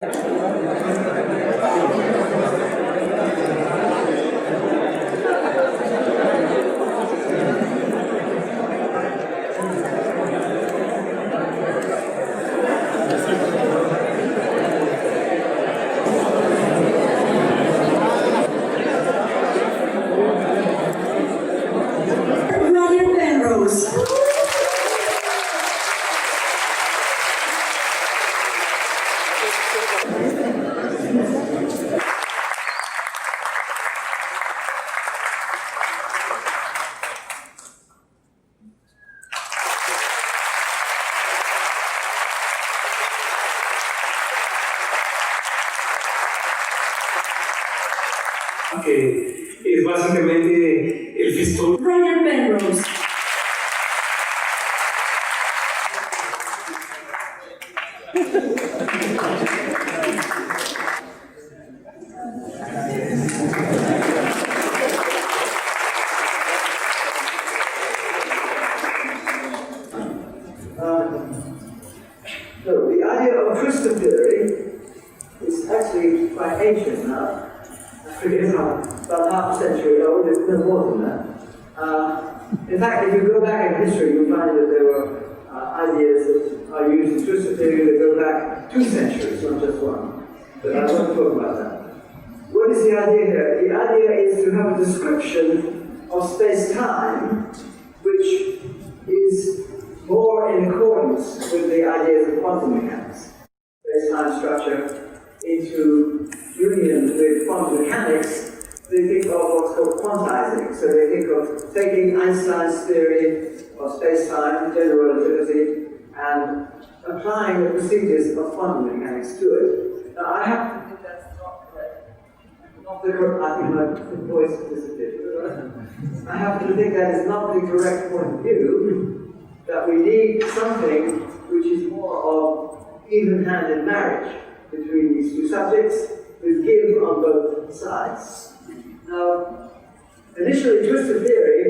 Roger Penrose. Que es básicamente el gesto. Roger Penrose. So the idea of Twistor Theory is actually quite ancient now. I forget how, about half a century old, it's no more than that. In fact, if you go back in history, you'll find that there were ideas that are used in Twistor Theory that go back 2 centuries, not just one. But I won't talk about that. What is the idea here? The idea is to have a description of space-time which is more in accordance with the ideas of quantum mechanics. Space-time structure into union with quantum mechanics, they think of what's called quantizing. So they think of taking Einstein's theory of space-time, general relativity, and applying the procedures of quantum mechanics to it. Now I have to think that's not correct. Not the correct, I think my voice disappeared. I happen to think that is not the correct point of view, that we need something which is more of even-handed marriage between these two subjects, with give on both sides. Now, initially, Twistor Theory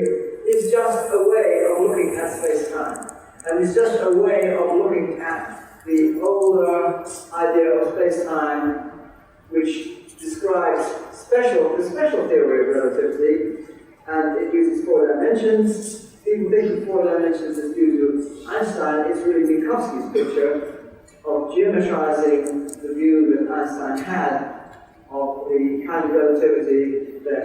is just a way of looking at space-time, and it's just a way of looking at the older idea of space-time, which describes the special theory of relativity, and it uses 4 dimensions. People think of 4 dimensions as due to Einstein. It's really Minkowski's picture of geometrizing the view that Einstein had of the kind of relativity that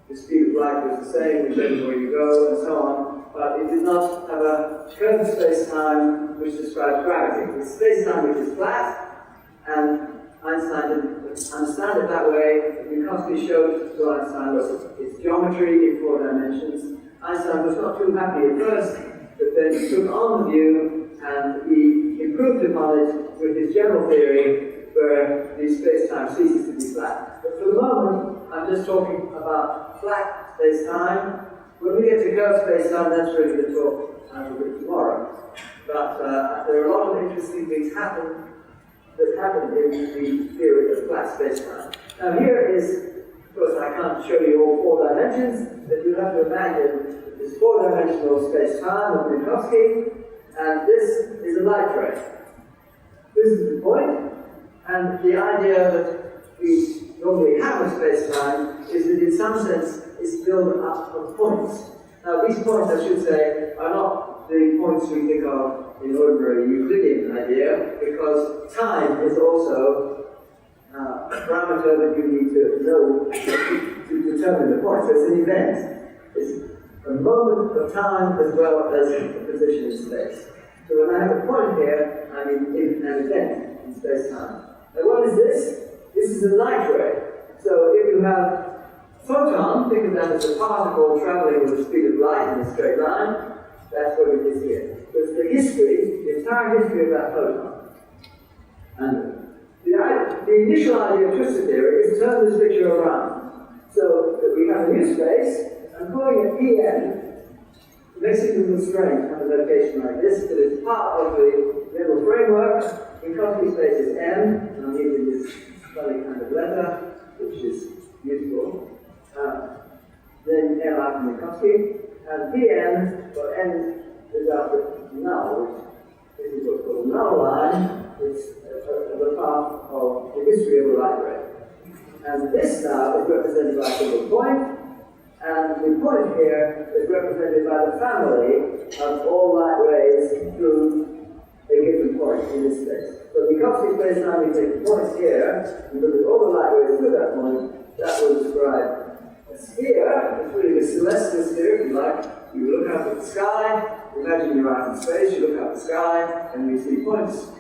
the speed of light was the same whichever way you go and so on, but it did not have a curved space-time which describes gravity. It's space-time which is flat, and Einstein didn't understand it that way. Minkowski showed to Einstein that it's geometry in 4 dimensions. Einstein was not too happy at first, but then he took on the view and he improved upon it with his general theory where the space-time ceases to be flat. But for the moment, I'm just talking about flat space-time. When we get to curved space-time, that's really the talk I will do tomorrow. But there are a lot of interesting things that happen in the theory of flat space-time. Now here is, of course I can't show you all 4 dimensions, but you have to imagine this 4-dimensional space-time of Minkowski, and this is a light ray. This is the point, and the idea that we normally have with space-time is that in some sense it's built up of points. Now these points, I should say, are not the points we think of in ordinary Euclidean idea, because time is also a parameter that you need to know to determine the point. So it's an event. It's a moment of time as well as a position in space. So when I have a point here, I mean an event in space-time. Now what is this? This is a light ray. So if you have photon, think of that as a particle traveling with the speed of light in a straight line, that's what it is here. So it's the history, the entire history of that photon. And the initial idea of Twistor Theory is to turn this picture around. So that we have a new space, I'm calling it Pn. It makes it a little strange to have a notation like this, but it's part of the general framework. Minkowski space is M, and I'm using this funny kind of letter, which is useful. Then L after Minkowski, and Pn, well, N is after null, which is what's called a null line. It's the path of history of the light ray. And this now is represented by a single point, and the point here is represented by the family of all light rays through a given point in this space. So the Minkowski space now we take the point here, and look at all the light rays through that point, that will describe a sphere. It's really a celestial sphere, if you like. You look up at the sky, imagine you're out in space, you look up at the sky, and you see points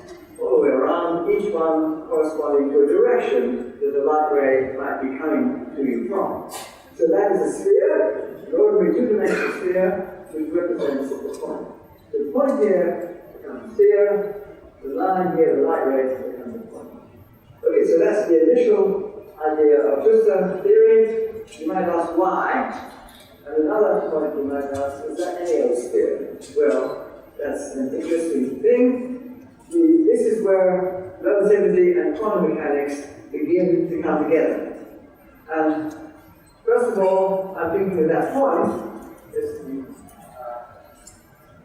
all the way around, each one corresponding to a direction that the light ray might be coming to you from. So that is a sphere, an ordinary two-dimensional sphere, which represents the point. So the point here becomes a sphere, the line here, the light ray, becomes a point. Okay, so that's the initial idea of Twistor theory. You might ask why, and another point you might ask, is that any old sphere? Well, that's an interesting thing. This is where relativity and quantum mechanics begin to come together. And first of all, I'm thinking of that point. This is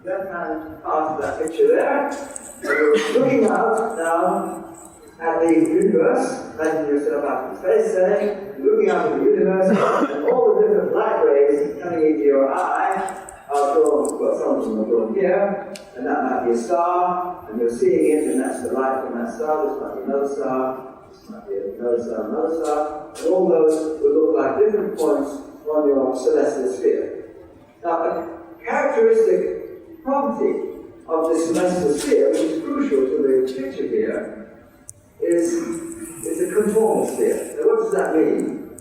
the left-hand part of that picture there. And we're looking out now at the universe. Imagine yourself out in space, say, looking out at the universe, and all the different light rays coming into your eye are drawn, well, some of them are drawn here, and that might be a star, and you're seeing it, and that's the light from that star. This might be another star, this might be another star, and all those will look like different points on your celestial sphere. Now, a characteristic property of this celestial sphere, which is crucial to the picture here, is it's a conformal sphere. Now, what does that mean?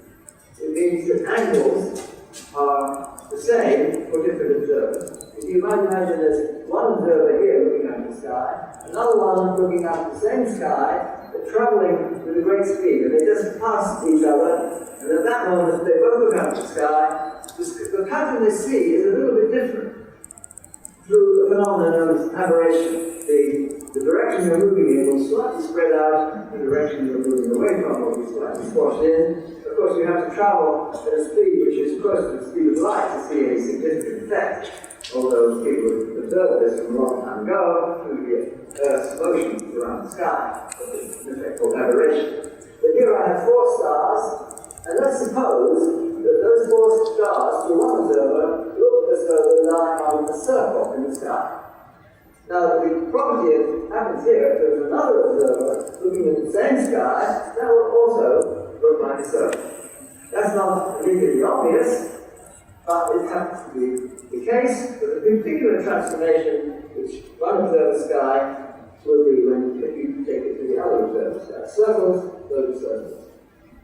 It means that angles are the same for different observers. If you might imagine there's one observer here looking up the sky, another one looking up the same sky, they're traveling with a great speed, and they just pass each other, and at that moment they both look up the sky. The pattern they see is a little bit different through a phenomenon known as aberration. The direction you're moving in will slightly spread out, the direction you're moving away from will be slightly squashed in. Of course, you have to travel at a speed which is close to the speed of light to see any significant effect. Although people observed this from a long time ago through the Earth's motion around the sky, an effect called aberration. But here I have four stars, and let's suppose that those four stars, to one observer, look as though they lie on a circle in the sky. Now, the property that happens here, if there's another observer looking at the same sky, that will also look like a circle. That's not immediately obvious, but it happens to be the case that the particular transformation which one observer's sky will be when you take it to the other observer's sky. Circles, those circles.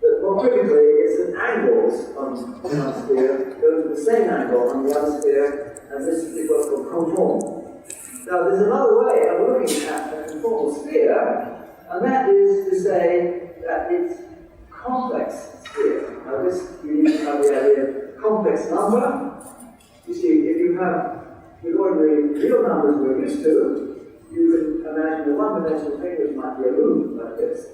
But more critically, it's that angles on one sphere go to the same angle on the other sphere, and this is what's called conformal. Now, there's another way of looking at a conformal sphere, and that is to say that it's complex sphere. Now, this, you need to have the idea of complex number. You see, if you have the ordinary real numbers we're used to, you can imagine a one-dimensional thing which might be a loop like this.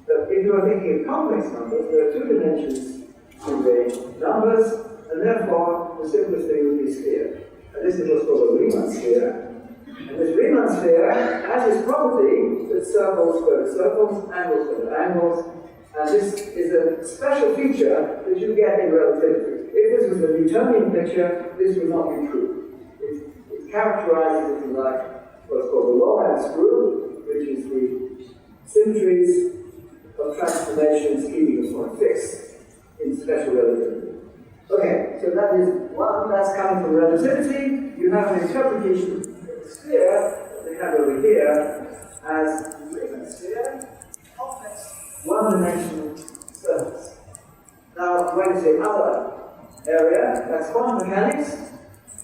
But if you're thinking of complex numbers, there are two dimensions to the numbers, and therefore the simplest thing would be sphere. And this is what's called a Riemann sphere. And this Riemann sphere has this property that circles go to circles, angles go to angles, and this is a special feature that you get in relativity. If this was a Newtonian picture, this would not be true. It characterizes, if you like, what's called the Lorentz group, which is the symmetries of transformations keeping a point fixed in special relativity. Okay, so that is one that's coming from relativity. You have an interpretation of the sphere that they have over here as a Riemann sphere, complex one-dimensional surface. Now, going to the other area, that's quantum mechanics.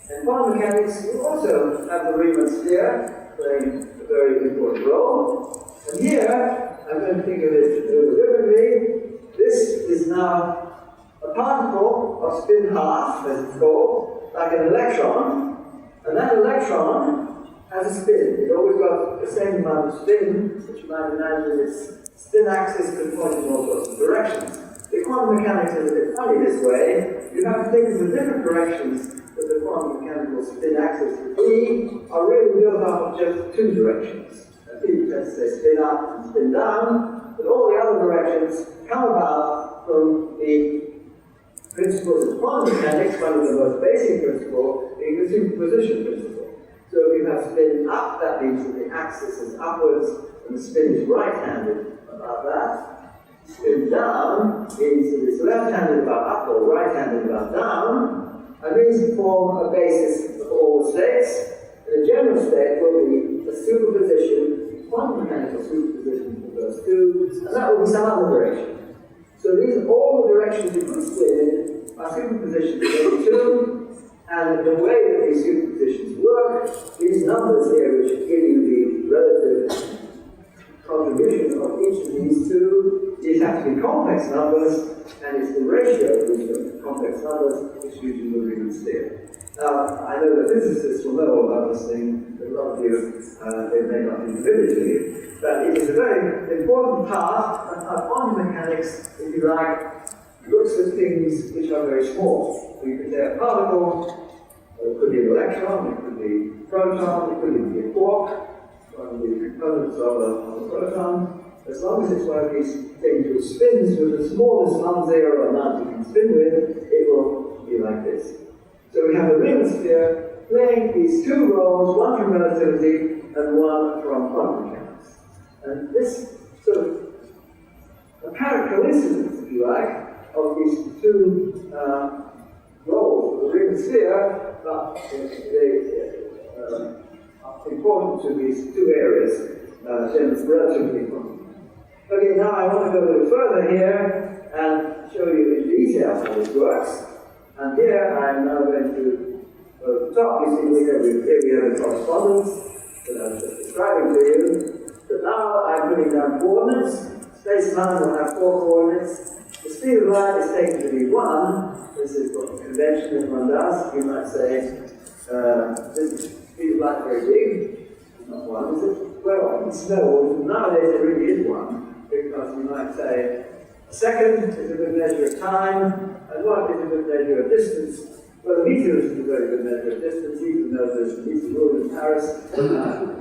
And quantum mechanics, you also have the Riemann sphere playing a very important role. And here, I'm going to think of it a little differently. This is now a particle of spin half, as it's called, like an electron, and that electron has a spin. It's always got the same amount of spin, which you might imagine its spin axis can point in all sorts of directions. The quantum mechanics is a bit funny this way. You have to think of the different directions that the quantum mechanical spin axis would be are really built up of just two directions. People tend to say spin up and spin down, but all the other measurements come about from the principles of quantum mechanics, one of the most basic principles being the superposition principle. So if you have spin up, that means that the axis is upwards and the spin is right-handed about that. Spin down means that it's left-handed about up or right-handed about down, and these form a basis for all states. And the general state will be a superposition, quantum mechanical superposition of those two, and that will be some other direction. So these are all the directions you could spin in are superpositions of two, and the way that these superpositions work, these numbers here, which give you the relative contribution of each of these two, these have to be complex numbers, and it's the ratio of these complex numbers which gives you the Riemann sphere. Now, I know that physicists will know all about this thing, but a lot of you, they may not be familiar to you, but it is a very important part of how quantum mechanics, if you like, looks at things which are very small. So you could say a particle, it could be an electron, it could be a proton, it could even be a quark, one of the components of a proton. As long as it's one of these things which spins with the smallest non-zero amount you can spin with, it will be like this. So we have the Riemann sphere playing these two roles, one from relativity and one from quantum mechanics. And this sort of apparent coincidence, if you like, of these two roles of the Riemann sphere, but they are important to these two areas, relatively important. Okay, now I want to go a little further here and show you in detail how this works. And here I am now going to go to the top. You see here we have a correspondence that I was just describing to you. But now I'm putting down coordinates. Space-time will have 4 coordinates. The speed of light is taken to be 1. This is what the convention that one does. You might say, this speed of light is very big. It's not 1, is it? Well, it's no. Nowadays it really is 1, because you might say a second is a good measure of time, and 1 is a good measure of distance. Well, a meter is a very good measure of distance, even though there's a meter rule in Paris.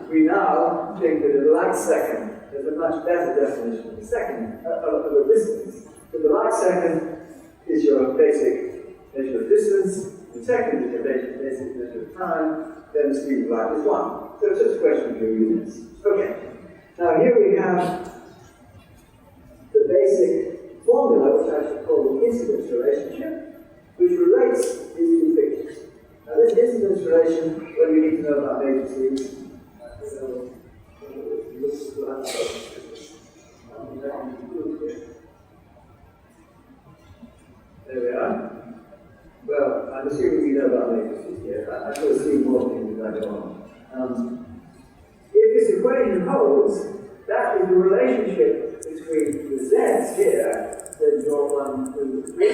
We now think that a light second is a much better definition of a second, of a distance. So the light second is your basic measure of distance, the second is your basic measure of time, then the speed of light is 1. So it's just a question of your units. Okay. Now here we have the basic formula, which I should call the incidence relationship, which relates these two pictures. Now this incidence relation, well, you need to know about matrices. There we are. Well, I'm assuming you know about matrices here. I will see more things as I go on. If this equation holds, that is the relationship between the z's here, then draw 1, 2, 3,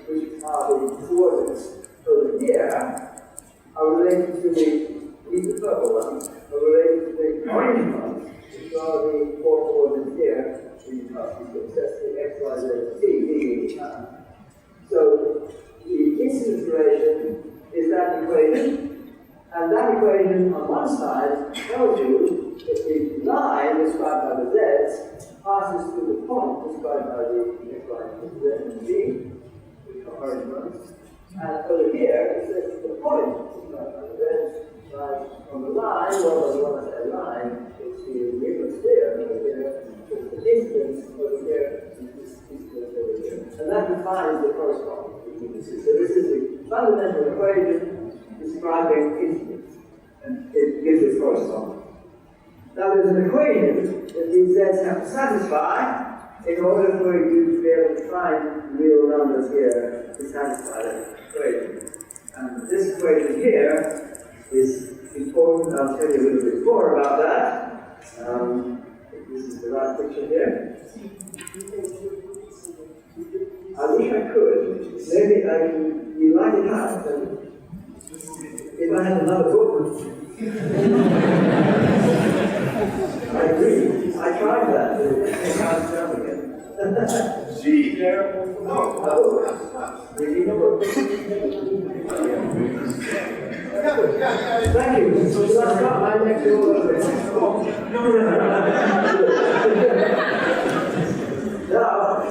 which are the coordinates over here, are related to the purple ones, are related to the orange ones, which are the 4 coordinates here, in the x, y, z, t, d, So the incidence relation is that equation, and that equation on one side tells you that the line described by the z's passes through the point described by the x, y, z, and t, which are orange ones. And over here, it says the point described by the z's lies on the line, well, when I say line, it's the Riemann sphere over here, the distance over here is this distance over here. And that defines the correspondence between the two. So this is the fundamental equation describing incidence, and it gives this correspondence. Now there's an equation that these z's have to satisfy in order for you to be able to find real numbers here to satisfy that equation. And this equation here is important. I'll tell you a little bit more about that. If this is the right picture here. I wish I could. Maybe I can, you light it up. If I had another book. I agree. I tried that. It can't jump again. See there? No. Reading a book. Thank you. So that's not my next order. Now,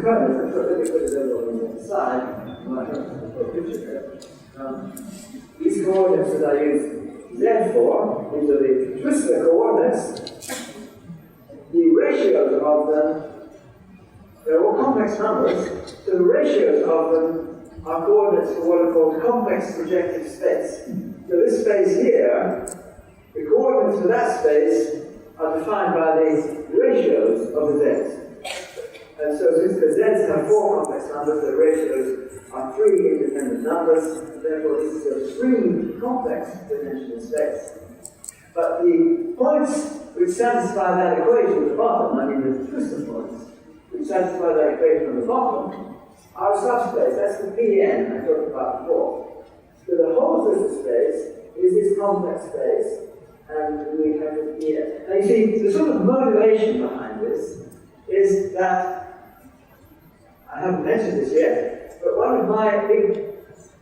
components. Let me put it over on the side. I have a picture there. These coordinates that I use Z for, these are the Twistor coordinates. The ratios of them, they're all complex numbers, so the ratios of them are coordinates for what are called complex projective space. So this space here, the coordinates for that space are defined by the ratios of the z's. And so since the z's have 4 complex numbers, the ratios are 3 independent numbers, and therefore this is a 3 complex dimensional space. But the points which satisfy that equation at the bottom, I mean the Twistor points, which satisfy that equation on the bottom, are a subspace. That's the Pn I talked about before. So the whole Twistor space is this complex space, and we have it here. Now you see, the sort of motivation behind this is that, I haven't mentioned this yet, but one of my big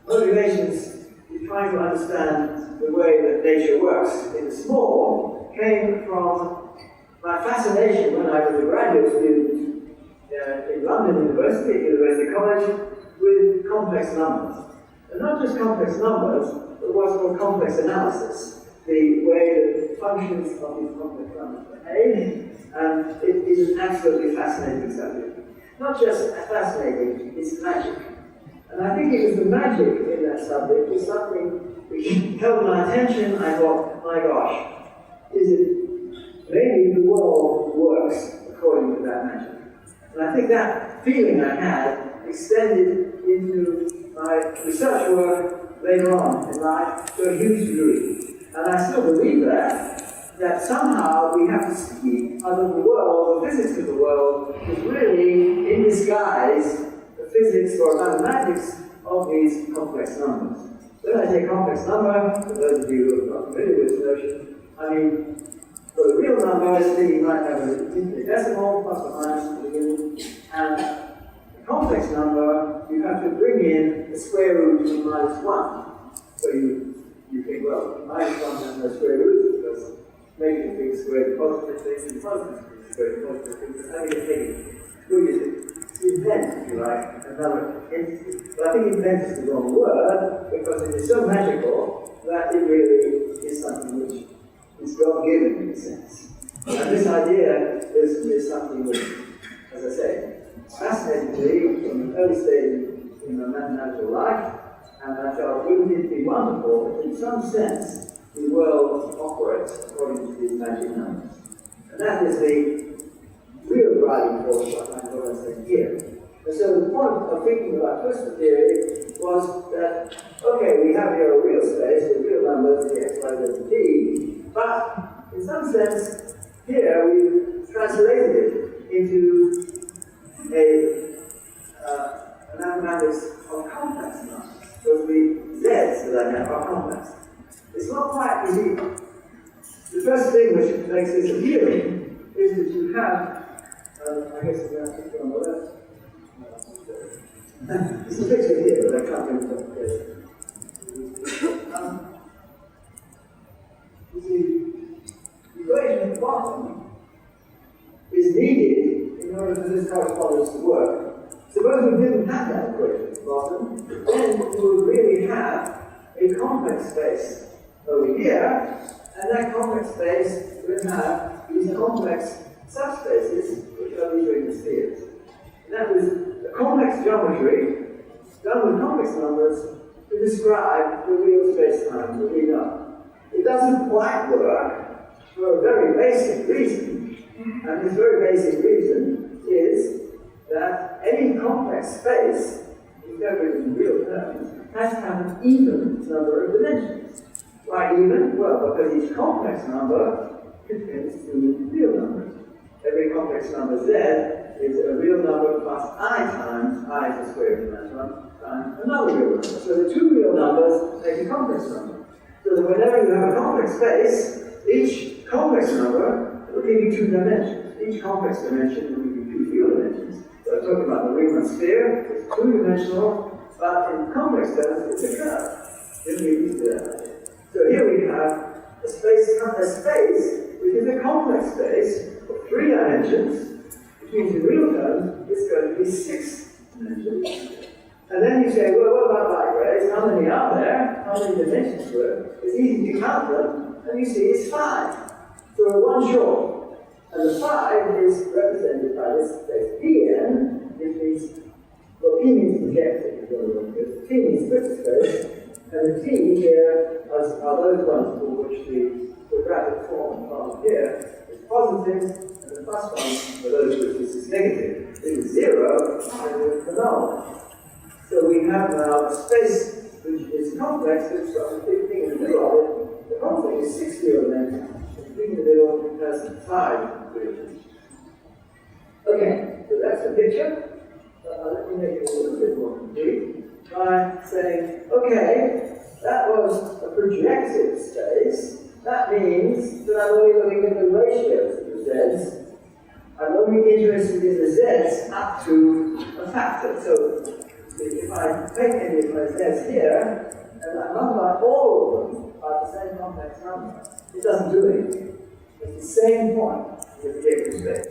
motivations in trying to understand the way that nature works in the small came from my fascination when I was a graduate student in London University College, with complex numbers. And not just complex numbers, but what's called complex analysis, the way that functions of these complex numbers behave, and it is an absolutely fascinating subject. Not just fascinating, it's magic. And I think it was the magic in that subject was something which held my attention. I thought, my gosh, is it maybe the world works according to that magic? And I think that feeling I had extended into my research work later on in life to a huge degree. And I still believe that somehow we have to see how the world, the physics of the world, is really in disguise the physics or mathematics of these complex numbers. When I say complex number, for those of you who are not familiar with this notion, I mean, for the real numbers, you might have an infinitesimal, plus or minus at the beginning, and a complex number, you have to bring in the square root of -1. So you think, well, -1 has no square root, because making things square positive things and positive things square positive things, but how do you take it? Invent, if you like, another entity. But I think invent is the wrong word, because it is so magical that it really is something which is God-given in a sense. And this idea is something which, as I say, fascinated me from an early stage in my mathematical life, and I felt, wouldn't it be wonderful if in some sense the world operates according to these magic numbers? And that is the real driving force behind what I'm saying here. And so the point of thinking about Twistor theory was that, okay, we have here a real space with real numbers, the x, y, z, and t, but in some sense, here we've translated it into a mathematics of complex numbers. Because the z's that I have are complex. It's not quite easy. The first thing which makes this appealing is that you have, I guess I'm going to picture on the left. It's a picture here, but I can't remember what it is. You see, the equation at the bottom is needed in order for this correspondence to work. Suppose we didn't have that equation at the bottom, then we would really have a complex space over here, and that complex space would have these complex subspaces, which are these ring spheres. And that was a complex geometry done with complex numbers to describe the real space-time that we know. It doesn't quite work for a very basic reason, and this very basic reason is that any complex space, discovered in real terms, has to have an even number of dimensions. Why even? Well, because each complex number contains 2 real numbers. Every complex number z is a real number plus I times I is the square root of -1 times another real number. So the 2 real numbers make a complex number. So that whenever you have a complex space, each complex number will give you 2 dimensions. Each complex dimension will give you 2 real dimensions. So I'm talking about the Riemann sphere, it's 2-dimensional, but in complex terms, it's a curve. Didn't we use that? So here we have a space which is a complex space of 3 dimensions, which means in real terms, it's going to be 6 dimensions. And then you say, well, what about light rays? How many are there? How many dimensions were there? It's easy to count them, and you see it's 5. So we're 1 short. And the 5 is represented by this space Pn, which means, well, P means projected, because T means Twistor space, and the T here are those ones for which the quadratic form from here is positive, and the plus ones are those which this is negative. If it's 0, then it's a null. So we have now a space which is complex, but it's got a big thing in the middle of it. The whole thing is 6 dimensions. The thing in the middle has 5 dimensions. Okay, so that's the picture. Let me make it a little bit more complete by saying, okay, that was a projective space. That means that I'm only looking at the ratios of the z's. I'm only interested in the z's up to a factor. So if I take any of my z's here, and I multiply all of them by the same complex number, it doesn't do anything. It's the same point in the projective space.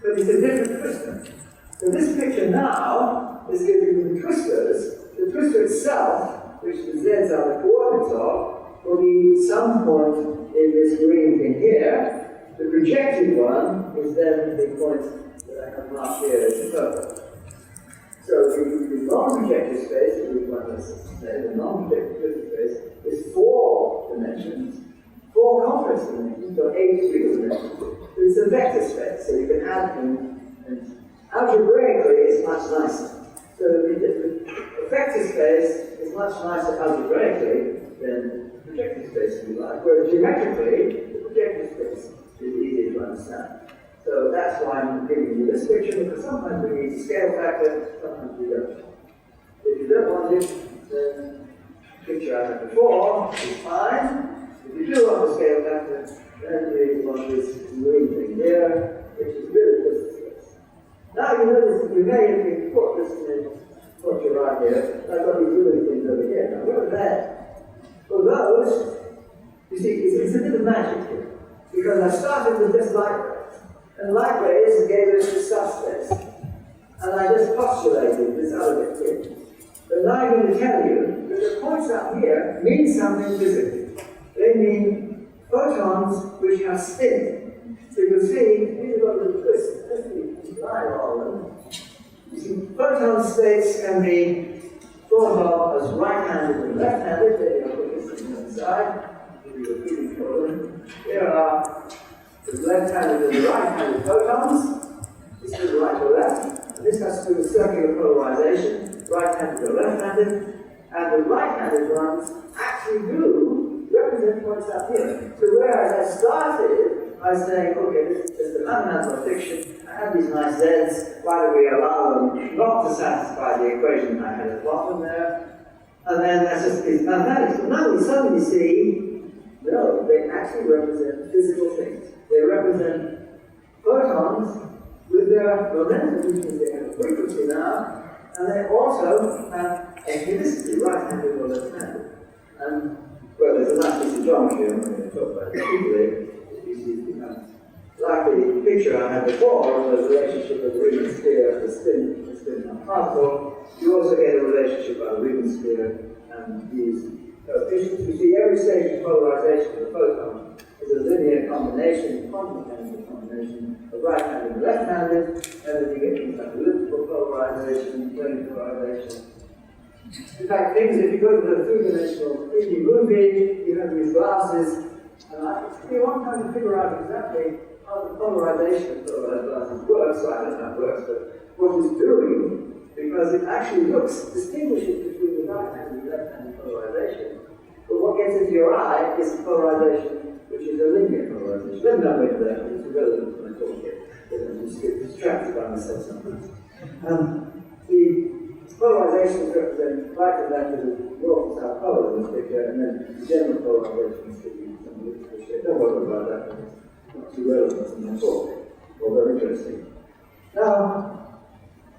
But it's a different twistor. So this picture now is giving you the twistors. The twistor itself, which the z's are the coordinates of, will be some point in this green thing here. The projected one is then the point that I have marked here as purple. So the non-projective space, as we want to say, the non-projective twistor space, is 4 dimensions, 4 complex dimensions, or 8 real dimensions. It's a vector space, so you can add them, and algebraically it's much nicer. So the vector space is much nicer algebraically than the projective space, if you like, whereas geometrically, the projective space is easier to understand. So that's why I'm giving you this picture, because sometimes we need scale factor, sometimes we don't. If you don't want it, then the picture I had before is fine. If you do want the scale factor, then we want this green thing here, which is really just space. Now you notice that we may have been put this in what you're right here. I've got these little things over here. Now what are that? Well, those, you see, it's a bit of magic here. Because I started with just light rays. And light rays gave us this subspace. And I just postulated this other bit here. But now I'm going to tell you that the points up here mean something physically. They mean photons which have spin. So you can see, here's a little twist. Let's see, line all of them. You see, photon states can be thought of as right-handed and left-handed. There you put this on the side. Here are the left-handed and the right-handed photons. This is right or left. And this has to do with circular polarization, right-handed or left-handed. And the right-handed ones actually do represent points up here. So whereas I started by saying, okay, this is just a mathematical fiction, I have these nice z's, why do we allow them not to satisfy the equation I had at the bottom there? And then that's just it's mathematics. But now we suddenly see, no, they actually represent physical things. They represent photons with their momentum, which means they have a frequency now, and they also have a helicity, right-handed or left-handed. And, well, there's a nice piece of geometry I'm going to talk about briefly. Like the picture I had before of the relationship of the Riemann sphere and the spin particle, you also get a relationship of the Riemann sphere and these coefficients. You see, every stage of polarization of the photon is a linear combination, quantum mechanical combination of right-handed and left-handed, and then you get things like elliptical polarization, plane polarization. In fact, if you go to the three-dimensional 3D movie, you have these glasses, and it's pretty long time to figure out exactly how the polarization of those glasses works. So I don't know how it works, but what it's doing, because it actually distinguishes between the right-handed and left-handed polarization. But what gets into your eye is the polarization, which is a linear polarization. Let me not wait for that, it's irrelevant when I talk here. I'm just get distracted by myself sometimes. The polarizations represent right and left of the north and south pole in this picture, and then the general polarization is giving some elliptical shape. Don't worry about that, because it's not too relevant in my talk, although interesting. Now,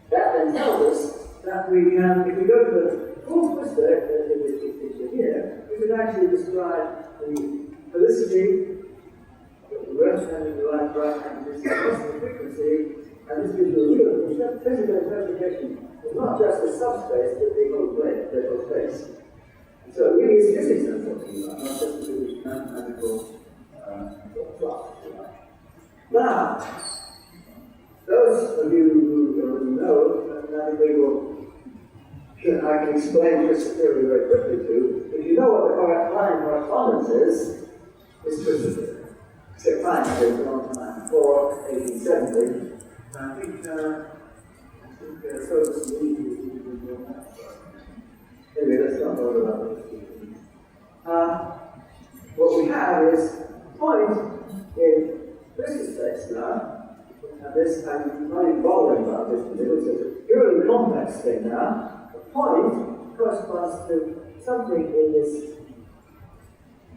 that then tells us that we can, if we go to the full twistor in this picture here, we can actually describe the helicity, the left hand and the right hand, this is the frequency, And this gives you a real physical interpretation. It's not just a subspace, but the whole plane, the whole space. And so it really is physics I'm talking about, not just a mathematical plot. Now, those of you who already know, mathematically I can explain Twistor Theory very quickly too. If you know what the line correspondence is Twistor Theory. Except fine, it takes a long time, before 1870. I think so this anyway, let's not bother about this. What we have is a point in Twistor space now, and this, I'm not even bothering about this because it's a purely complex thing now. A point corresponds to something in this,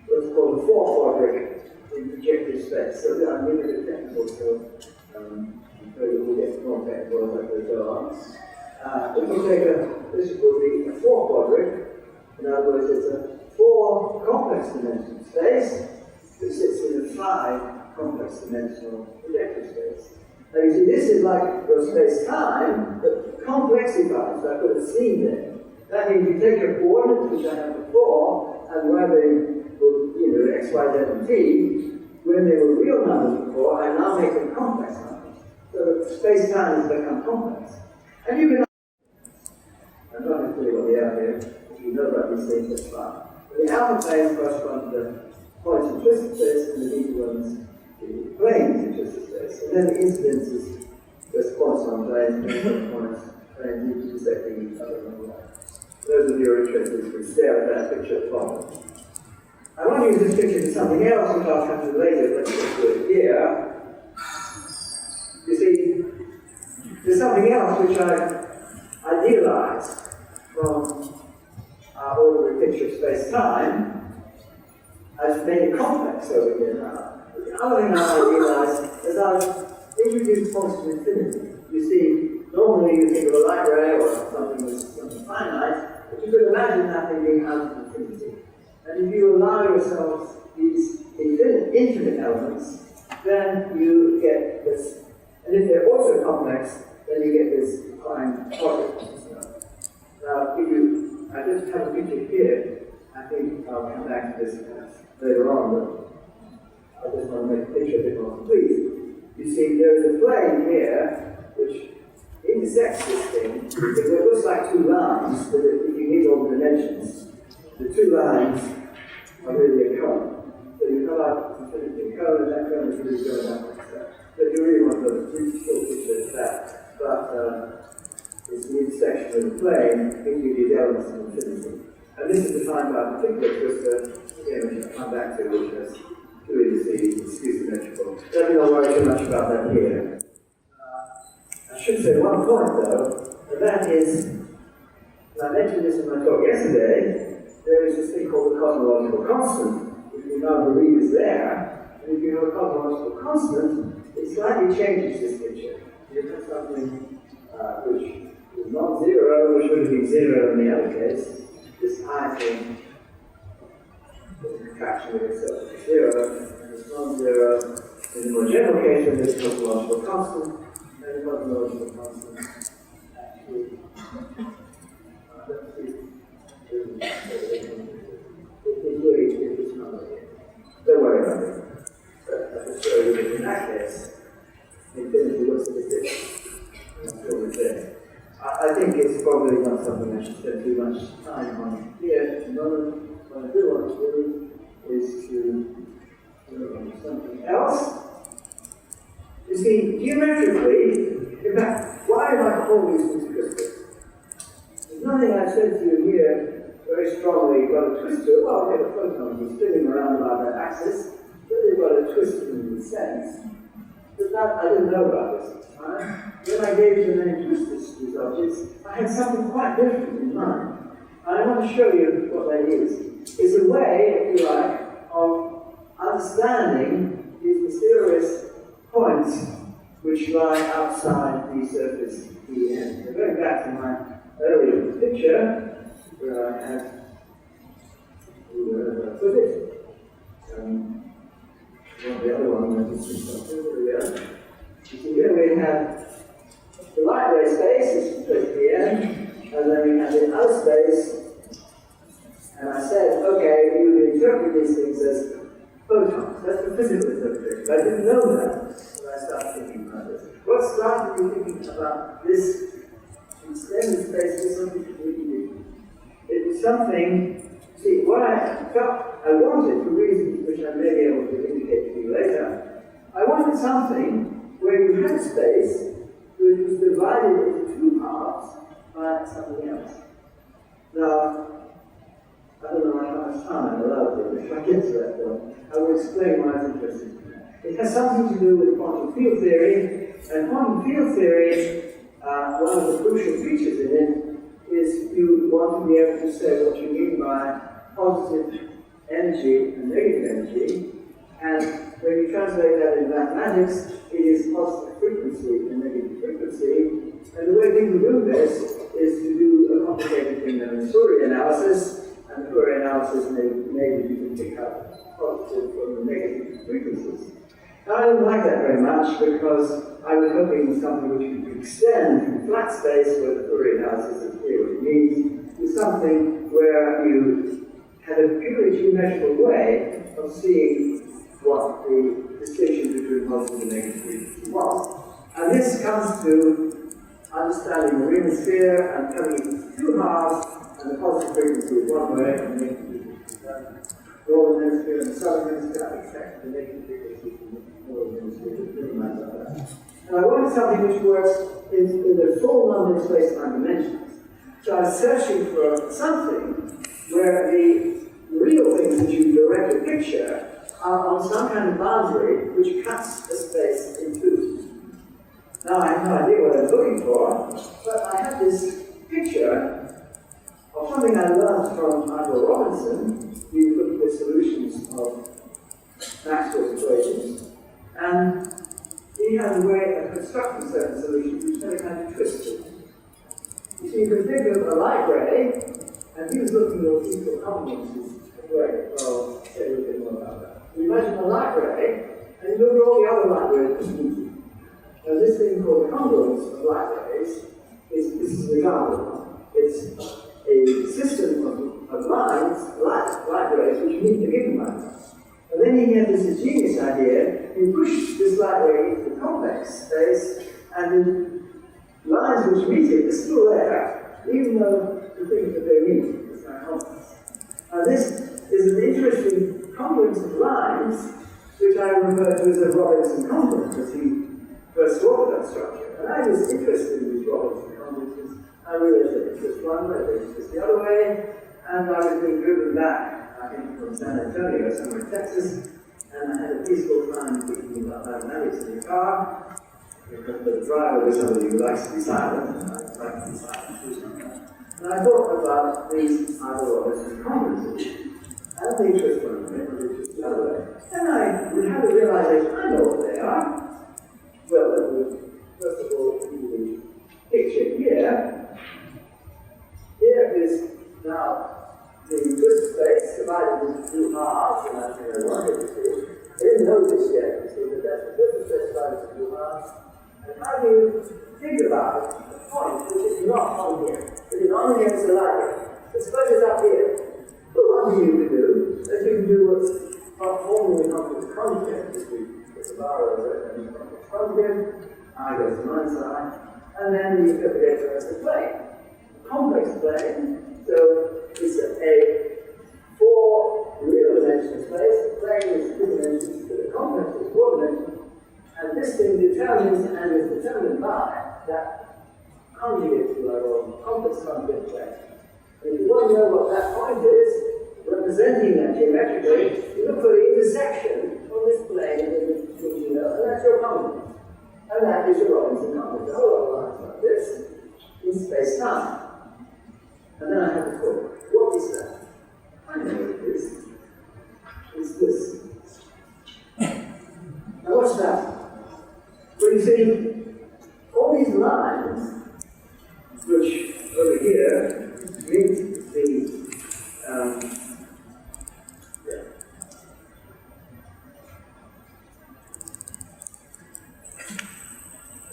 what's called a four-quadrant in projective space. So I'm really a bit technical, so I'm sure you will get more technical as I go on. If you take this will be a four-quadrant, in other words, it's a four complex dimensional space that sits in a five complex dimensional projective space. Now you see, this is like your space-time, but complexified, so I put a scene there. That means you take your coordinates, which I have before, and where they were, x, y, z, and t, when they were real numbers before, I now make them complex numbers. So that space-time has become complex. And you can, I'm not going to tell you what they are here, if you know about these things, that's fine. But the alpha planes correspond to the points in Twistor space, and the beta ones to planes in Twistor space. And then the incidences just points on planes, planes intersecting each other on the right. Those of you who are interested can stare at that picture at the bottom. I want to use this picture for something else, which I'll come to later. Let's just do it here. You see, there's something else which I idealize from our ordinary picture of space-time. I've made it complex over here now. But the other thing I idealize is I've introduced points of infinity. You see, normally you think of a light ray or something finite, but you could imagine that thing being out of infinity. And if you allow yourselves these infinite elements, then you get this. And if they're also complex, then you get this fine project. Now, I just have a picture here. I think I'll come back to this later on, but I just want to make the picture a bit more complete. You see, there is a plane here which intersects this thing. It looks like two lines, but if you need all the dimensions, the two lines are really a cone. So you come out infinity cone, and that cone is really going up like that. But you really want to still picture that. But it's the intersection of the plane gives you these elements of infinity. And this is defined by a particular twistor, again, which I'll come back to, which has two indices, skew symmetrical. Let me not worry too much about that here. I should say one point though, and that is, and I mentioned this in my talk yesterday, there is this thing called the cosmological constant, which we now believe is there. And if you have a cosmological constant, it slightly changes this picture. You have something which is non-zero, which would have been zero in the other case. This I thing is a contraction of itself to zero, and it's non-zero. In the more general case, when there's a cosmological constant, and the cosmological constant actually it's not like it. Don't worry about it. But I can show you that in that case, infinity looks a bit different. I think it's probably not something I should spend too much time on here at the moment. What I do want to do is to move on to something else. You see, geometrically, in fact, why am I calling these things crystals? There's nothing I've said to you here very strongly about a twistor. Well, okay, the photon is spinning around about that axis, but they've got a twistor in the sense. But that, I didn't know about this at the time. When I gave you the name Twistor to these objects, I had something quite different in mind. And I want to show you what that is. It's a way, if you like, of understanding these mysterious points which lie outside the surface EM. So going back to my earlier picture, where I had put it. The other one was just here we are. You see, here we have something, see, what I felt I wanted, for reasons which I may be able to indicate to you later, I wanted something where you had space which was divided into two parts by something else. Now, I don't know how much time I'm allowed to, but if I get to that point, I will explain why it's interesting. It has something to do with quantum field theory, and quantum field theory, one of the crucial features in it is you want to be able to say what you mean by positive energy and negative energy, and when you translate that in mathematics, it is positive frequency and negative frequency, and the way people do this is to do a complicated thing known as Fourier analysis, and the Fourier analysis maybe you can pick up positive from the negative frequencies. Now, I didn't like that very much because I was hoping something which could extend from flat space, where the Fourier analysis is clear what it means, to something where you had a purely geometrical way of seeing what the distinction between positive and negative frequency was. And this comes to understanding the Riemann sphere and coming into two halves, and the positive frequency is one way, and the negative frequency is another. The northern hemisphere and the southern hemisphere, I expect the negative frequency is the northern hemisphere, but never mind about that. And I wanted something which works in the full number of space-time dimensions. So I was searching for something where the real things that you direct a picture are on some kind of boundary which cuts the space in two. Now I have no idea what I was looking for, but I had this picture of something I learned from Arturo Robinson. He looked at the solutions of Maxwell's equations, and he had a way of constructing certain solutions which had a kind of twist to it. You see, you can think of a light ray, and he was looking at equal convolutions of ray. Well, I'll say a little bit more about that. You imagine a light ray, and you look at all the other light rays competing. Now, this thing called the convolutions of light rays this is an example. It's a system of lines, light rays, which meet the given light. And then he had this ingenious idea: you push this light ray into the complex space, and the lines which meet it are still there, even though the things that they meet is not complex. Now, this is an interesting confluence of lines, which I refer to as a Robinson confluence, as he first thought of that structure. And I was interested in these Robinson confluences. I realized that it's just one way, it's just the other way, and I was being driven back, I think, from San Antonio, somewhere in Texas, and I had a peaceful time thinking about mathematics in the car, because the driver was somebody who likes to be silent, and I like to be silent too. And I thought about these other Robinson confluences. And the interest one of them, which is the other way. And I had a realization, I know what they are. Well, first of all, the picture here. Here is now the twist space divided into two halves, and that's what I wanted to see. I didn't know this yet, you see, but that's the twist space divided into two halves. And how do you think about a point which is not on here? It is on here as a light. The suppose it's up here. Well, what you can do is you can do what's not formally complex content, if we get the bar over it, and complex content, I go to one side, and then you get the rest of the plane. Complex plane, so it's a four real-dimensional space. The plane is two dimensions, but the complex is four dimensional, and this thing determines and is determined by that conjugate level complex content plane. If you want to know what that point is, representing that geometrically, you look for the intersection on this plane, and that's your complement. And that is your Robinson complement. A whole lot of lines like this in space-time. And then I have to thought, what is that? I know what it is. It's this. Now what's that? Well, you see, all these lines, which over here, meet the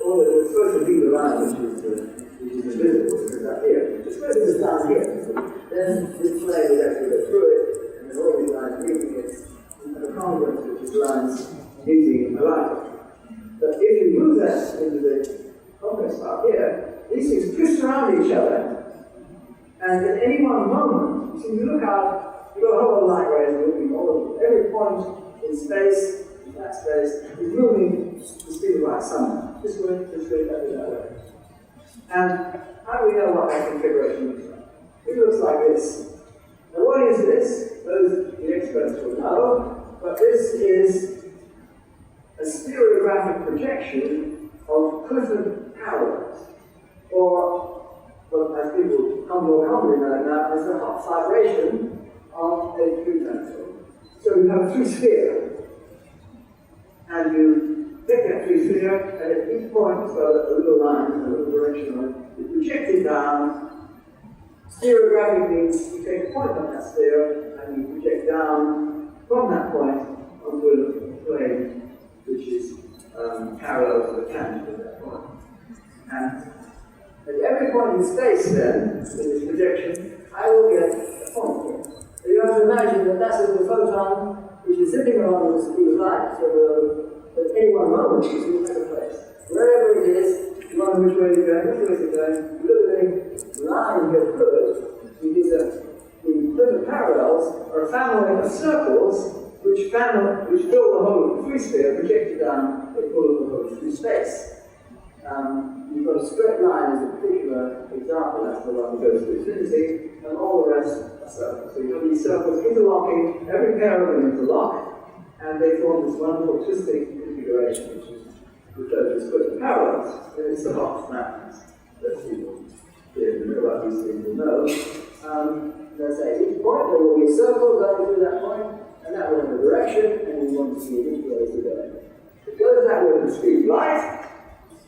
or it's supposed to be the line which is invisible, because up here. It's supposed to be down here. Then this plane would actually go through it, and then all these lines meeting it, and the congruence which is lines meeting a line. But if you move that into the complex part here, these things twist around each other. And at any one moment, So you look out, you've got a whole lot of light rays moving all over. Every point in space, in that space, is moving the speed of light somewhere. This way, that way, that way. And how do we know what that configuration looks like? It looks like this. Now what is this? Those the experts will know, but this is a stereographic projection of Clifford parallels, or, well, as people come more commonly know now, is the hot vibration of a three-dimensional. So you have a three-sphere, and you pick that three-sphere, and at each point, so a little line, a little direction on it, you project it down. Stereographic means you take a point on that sphere, and you project down from that point onto a plane which is parallel to the tangent of that point. And at every point in space, then, in this projection, I will get a point here. So you have to imagine that that's a photon which is zipping along with the speed of light, so at any one moment it's in a place. Wherever it is, you wonder which way it's going, which way is it going, you look at the line here through it, the Clifford parallels are a family of circles which fill the whole of the free sphere, projected down in full of the whole through space. You've got a straight line as a particular example, that's the one that goes through infinity, and all the rest are circles. So you've got these circles interlocking, every pair of them interlock, and they form this wonderful twisting configuration, which is referred to as Clifford parallels, and it's the hot magnets that people here know about these things will know. Let's say at each point there will be a circle going through that point, and that will have a direction, and you want to see which way is it going. It goes that way with the speed of light.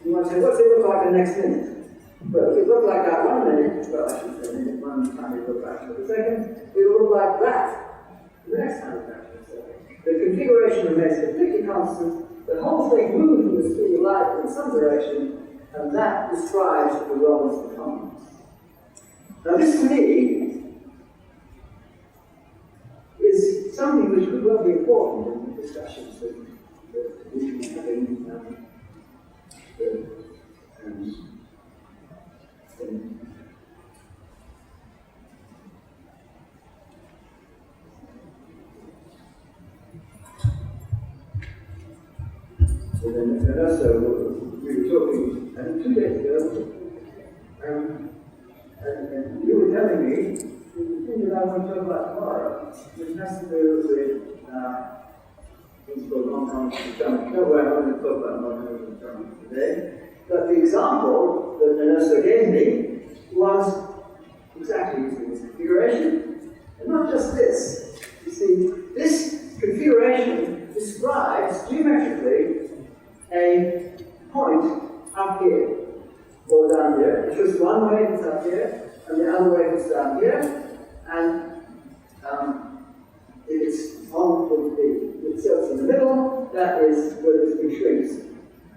You want to say, what's it look like the next minute? Well, if it looked like that 1 minute, well, I should say minute, one time it look back to the second, it will look like that the next time it back to the second. The configuration remains completely constant. The whole thing moves with the speed of light in some direction, and that describes the Robinson complex. Now, this to me is something which could well be important in the discussions that we should be having. And also, we were talking, I think 2 days ago, and you were telling me the thing that I want to talk about tomorrow, which has to do with things called non-conscious jump. No way I'm going to talk about non-conscious jump today, but the example that Ernesto gave me was exactly using this configuration, and not just this. You see, this configuration describes geometrically a point up here or down here. It's just one way it's up here, and the other way it's down here, and if it's on the itself in the middle, that is where it shrinks.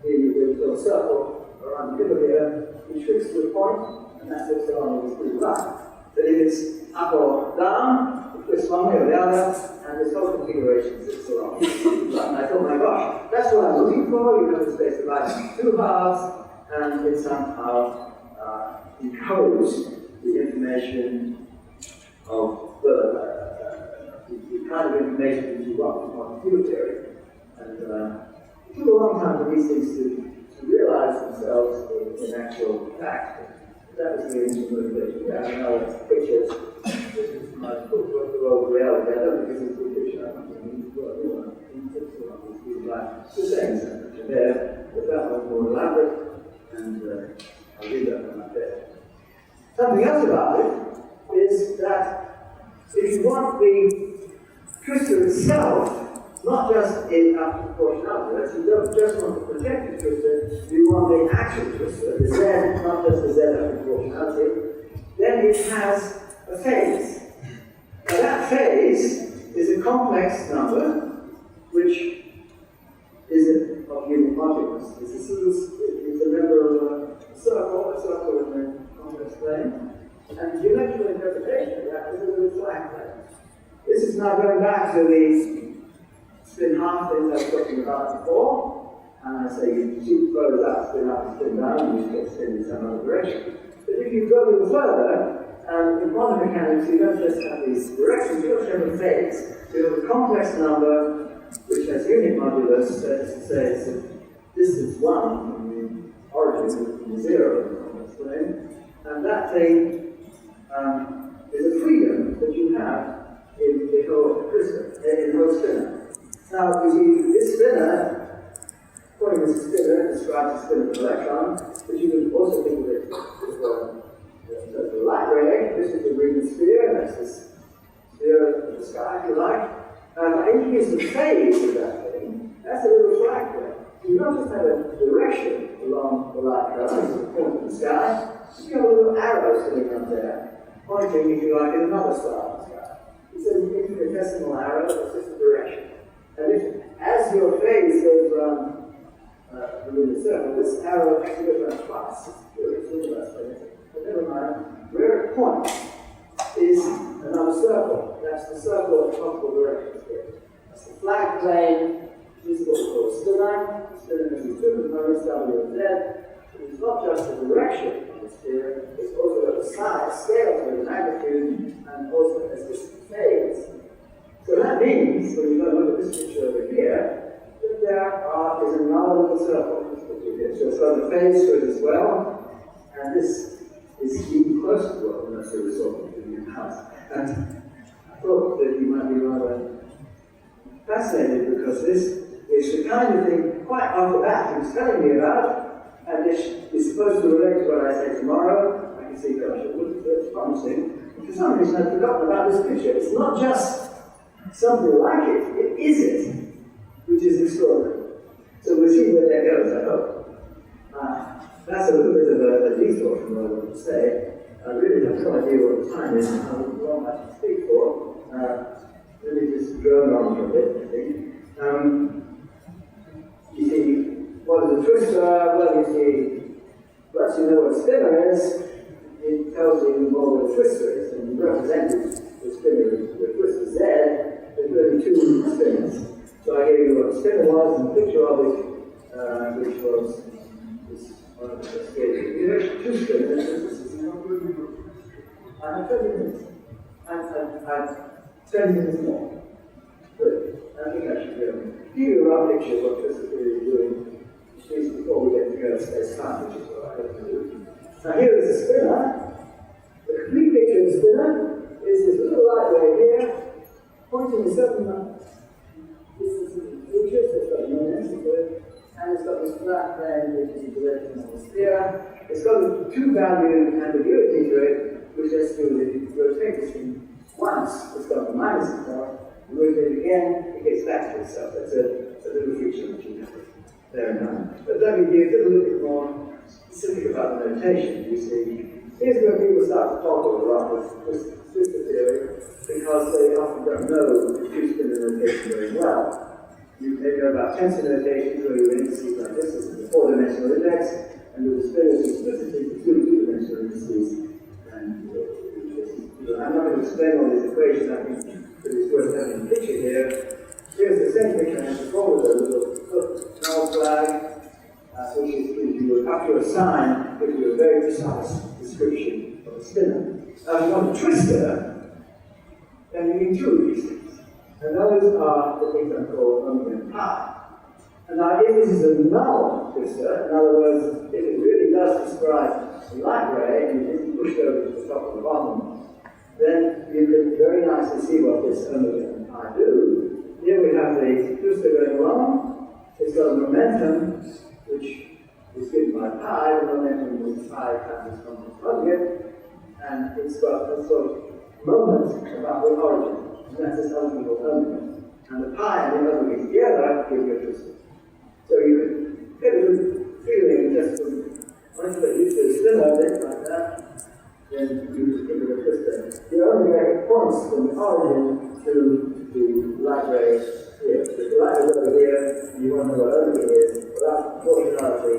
The little circle around the middle here, it shrinks to a point, and that's what's on with the blue line. But if it's up or down, it twists one way or the other, and this whole configuration sits along. And I thought, my gosh, that's what I'm looking for. You have the space divided into two halves, and it somehow encodes the information of the kind of information that you want from field theory. And it took a long time for these things to realize themselves in actual fact. That was the initial motivation. We have another pictures. This is my book, the world of reality. I don't think this is a good picture. I don't think it's a new one. It's the same picture there, but that one's more elaborate, and I'll leave that one up there. Something else about it is that if you want the twistor itself, not just in proportionality, so you don't just want the projected twistor, you want the actual twistor, the Z, not just the Z of proportionality, then it has a phase. Now that phase is a complex number, which is of unit modulus. It's a member of a circle in a complex plane, and the geometrical interpretation of that is a little flat plane. This is now going back to the spin half things I was talking about before, and I say you shoot throws out, spin up, spin down, and you get spin in some other direction. But if you go a little further, in quantum mechanics, you don't just have these directions, you also have a phase. So you have a complex number which has unit modulus, that is to say, it's a distance 1 from the origin, from 0 in the complex plane, and that thing is a freedom that you have in the whole crystal, in the whole spinner. Now, you see, this spinner, according to this spinner, describes the spin of an electron, but you can also think of it as the light ray. This is the Riemann sphere, that's this sphere of the sky, if you like. I introduce the phase of that thing, that's a little flag ray. You don't just have a direction along the light curve, it's a point in the sky, you have a little arrow sitting up there, pointing, if you like, at another star in the sky. It's an infinitesimal arrow, it's just a direction. And if, as your phase goes around the lunar circle, this arrow actually goes around twice. But never mind, where it points is another circle. That's the circle of possible directions here. That's the flag plane. This is what we call a spinner. Spinner can be two components, W and Z. It's not just the direction of the sphere, it's also got the size, scale to the magnitude, and also has this phase. So that means, when you look at this picture over here, that there is another little circle. So it's got the phase to it as well, and this is even closer to what the necessary result in your house. And I thought that you might be rather fascinated because this is the kind of thing, quite off the bat, he was telling me about, and this is supposed to relate to what I say tomorrow. I can see, gosh, it looks promising. For some reason, I've forgotten about this picture. It's not just something like it, it is it, which is extraordinary. So we'll see where that goes, I hope. That's a little bit of a detour from what I want to say. I really have no idea what the time is and how long I should speak for. Let me just drone on for a bit, I think. You see, what is a twistor? Well, you see, once you know what a spinner is, it tells you more what a twistor is, and you represented the spinner with the twistor Z. There's really two spinners. So I gave you what a spinner was and a picture of it, which was this one of the stages. You have two spinners. I have 20 minutes. I have 20 minutes more. Good. I think I should give you a rough picture of what Twistor Theory is doing, at least before we get to go to space time, which is what I hope to do. Now here is a spinner. The complete picture of the spinner is this little light ray here, pointing a certain distance in the future, so it's got no answer to it, and it's got this flat plane which is the direction of the sphere. It's got a two-value ambiguity to it, which has to do with if you rotate this thing once, it's got the minus itself, and rotate it again, it gets back to itself. That's a little feature which you have to bear in mind. But let me be a little bit more specific about the notation. You see, here's where people start to talk a lot with Twistor Theory, because they often don't know the two-spinner notation very well. They know about tensor notation, where you indices like this is the four-dimensional index, and with the spinners explicitly the two-dimensional indices. And I'm not going to explain all these equations, I think that it's worth having a picture here. Here's the same picture as before with a little null flag, which is if you were up to a sign, gives you a very precise description of a spinner. Now, if you want a twister, then you need two of these things. And those are the things I call omega and pi. And now, if this is a null twister, in other words, if it really does describe the light ray and it isn't pushed over to the top and the bottom, then you can very nicely see what this omega and pi do. Here we have the twister going along. It's got a momentum, which is given by pi. The momentum is pi times its complex conjugate. And it's got a sort of moment about the origin. And that's this element called omega. And the pi and the omega together give you a twister. So you can get a good feeling just from once you get used to the spinner a bit like that, then you give it a twister. The omega points from the origin to the light ray here. So if the light is over here, and you want to know what omega is, without proportionality,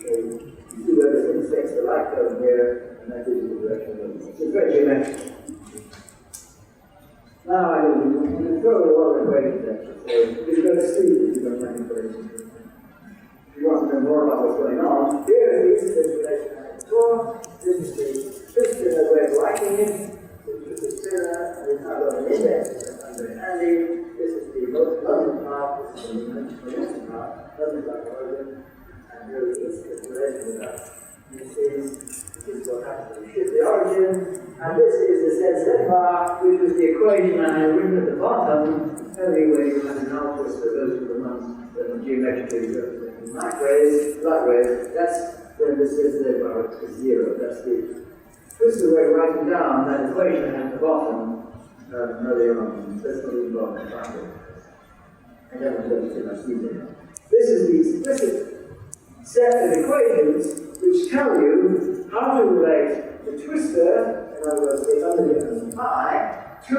you see where this intersects the light curve here, and that gives you the direction of omega. So it's very geometric. Now I'm going to throw a lot of equations at you. So you're going to see if you don't have equations. If you want to know more about what's going on, here is the relation I had before. This is the twistor way of liking it. This is bar, which was the equation I had written at the bottom, every way you have an alpha, so those were the ones that are geometrically represented. Light rays, that's when this is Z bar is 0. That's the Twistor way of writing down that equation at the bottom earlier on. That's not even bottom. I don't go too much detail. This is the explicit set of equations which tell you how to relate the twistor, in other words, the omega and pi, to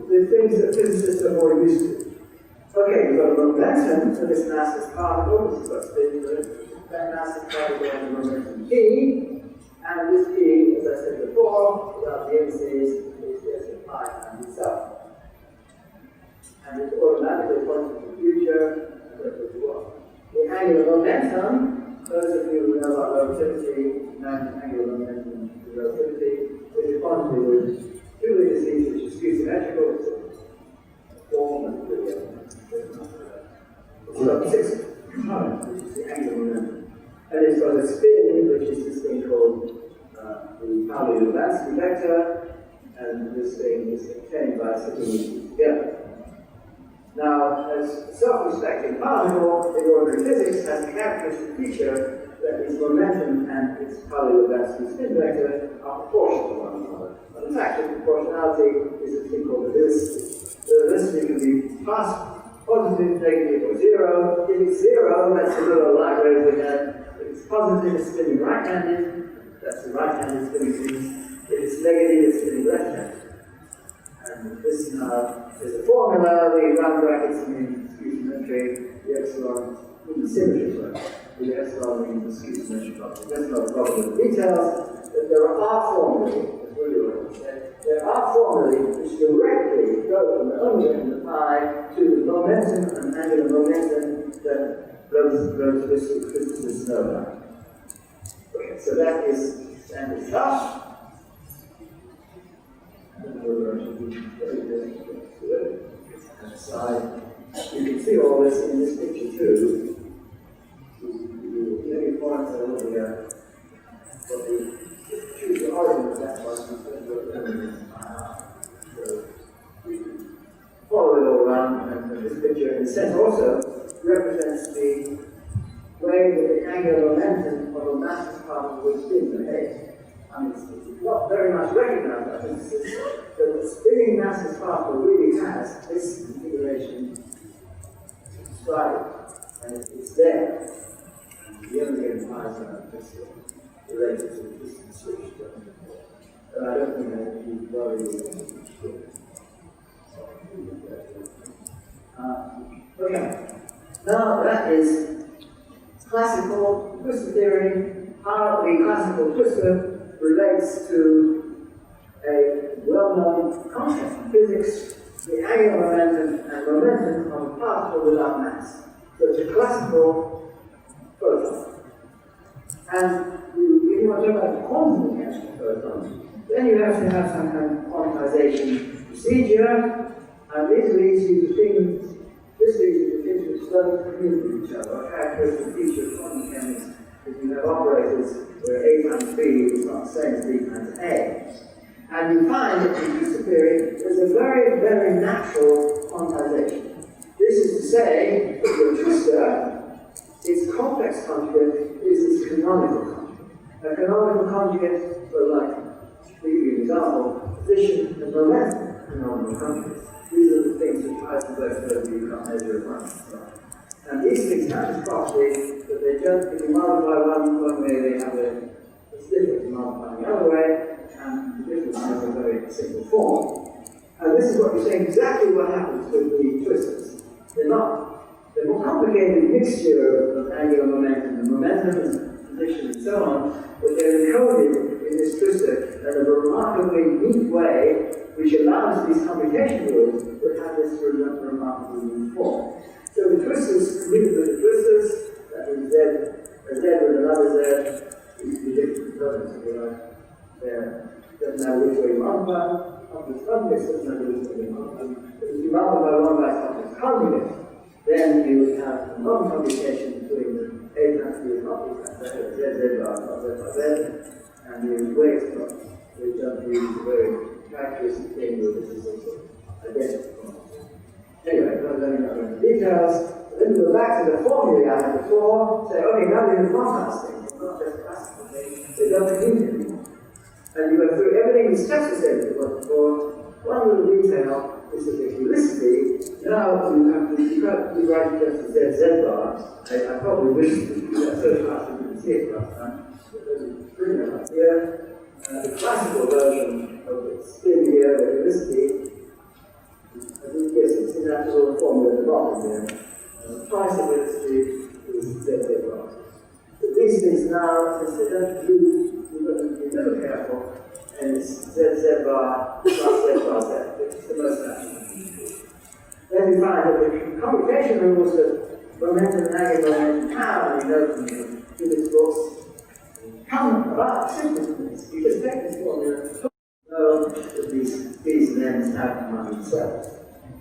the things that physicists are more used to. Okay, you've got a momentum for this massless particle, this is what's been that massless particle has a momentum p, and this p, as I said before, without the indices, is just a pi times itself. And it's automatically pointing to the future, and therefore to what? The angular momentum, those of you who know about relativity, angular momentum to relativity, is a quantity with two indices which are skew symmetrical, it's a form and it's got 6 components, which is the angular momentum. And it's got a spin, which is this thing called the Pauli-Lubansky vector, and this thing is obtained by setting these together. Now, as a self-respecting particle, in ordinary physics has a characteristic feature that its momentum and its Pauli-Lubansky spin vector are proportional to one another. But in fact, proportionality is a thing called velocity. The velocity can be positive, negative, or 0. If it's 0, that's a little light wave we had. If it's positive, it's spinning right-handed. That's the right-handed spinning thing. If it's negative, it's spinning left-handed. And this now is a formula. The round brackets mean skew symmetry. The epsilon means symmetry as well. The epsilon means the skew symmetry property. That's not a problem with details. But there are formulae. That's really what I said. There are formulae which directly go from the omega and the pi to the momentum and angular momentum that those physicists know about. Okay, so that is standard stuff. Side. You can see all this in this picture too. Let me point a little here. Choose the origin of that one. So we can follow it all around, and this picture in a sense also represents the way that the angular momentum of a massless particle would spin behave. I mean, it's not very much recognized by physicists that the spinning massless particle really has this configuration to describe it, and it's there. And the only implies that it's related to the distance switch. But I don't think that you worry about okay. Now that is classical twistor theory, how the classical twistor relates to a well-known concept in physics, the angular momentum and momentum of a particle without mass. So it's a classical photon. And if you want to talk about the quantum mechanics of photons, then you have to have some kind of quantization procedure, and this leads you to things which don't communicate with each other. A characteristic feature of quantum mechanics is you have operators where A times B is not the same as B times A. And you find that in Twistor theory, there's a very, very natural quantization. This is to say, that your twistor, its complex conjugate is its canonical conjugate. A canonical conjugate, for like, to give you an example, position and momentum canonical conjugates. These are the things that Heisenberg said you can't measure at once. And these things have this property that they just, if you multiply one way, they have it's different to multiplying the other way, and the difference has a very simple form. And this is what you're saying, exactly what happens with the twistors. They're more complicated mixture of angular momentum and position and so on, but they're encoded in this twistor in a remarkably neat way, which allows these computation rules to have this remarkably neat form. So the twistors, communicate with the twistors, that means Z with another Z, these two different components, if you like. There doesn't matter which way you multiply, complex conjugates doesn't matter which way you multiply. But if you multiply one by complex conjugate, then you would have a non-computation between the A times B and complex conjugate, Z bar, Z bar Z, and the weight of the jump is a very characteristic details, then we go back to the formula I had before, say, okay, now we have forecasting. It's not just classical things, they don't mean anymore. And you go through everything is just the same as it was before. One little detail is that the helicity, now you can't rewrite it just as Z bars. I probably wish you could do that so fast you didn't see it last time. But there's a printer up here. The classical version of the spin here, the helicity, I think yes, it's in that little formula at the bottom there. The price of helicity is Z bars. But these things now, since they don't use, you've got to be a little careful, and it's Z bar plus Z bar Z, which is the most natural. Then we find that the computation rules of momentum and angular momentum power, you know from the physics books, come about systems. You just take this formula, know that these and M's have come out themselves.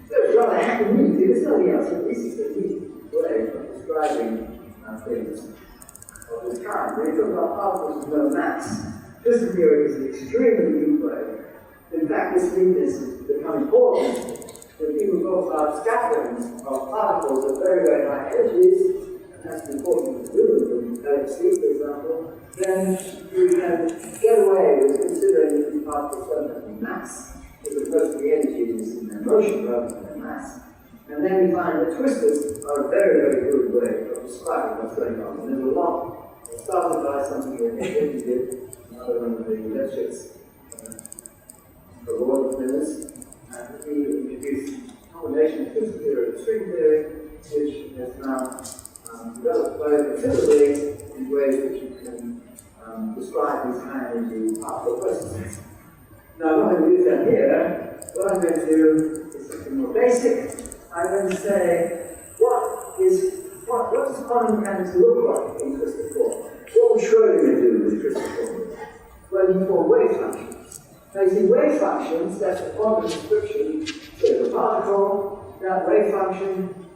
So it's rather happy neat, there's nothing else, but this is the neat way of describing things of this kind. When you talk about particles with no mass, Twistor theory is an extremely neat way. In fact, this neatness has become important when people talk about scatterings of particles at very, very high energies, and that's important to do with them, LHC, for example, then you can get away with considering that these particles don't have any mass, because most of the energy is in their motion rather than their mass. And then you find that twistors are a very, very good way of describing what's going on. And there's a lot. It started by something that Efraín did, another one of the Lefschetz award winners, and he introduced a combination of Twistor theory and string theory, which has now developed very considerably in ways which you can describe these high energy particle processes. Now, I'm not going to use that here. What I'm going to do is something more basic. I'm going to say, what does quantum mechanics look like in Twistor form? What would Schrödinger do with Twistor form? Well, you form wave functions. Now, you see, wave functions, that's a quantum description. So, the particle, that wave function,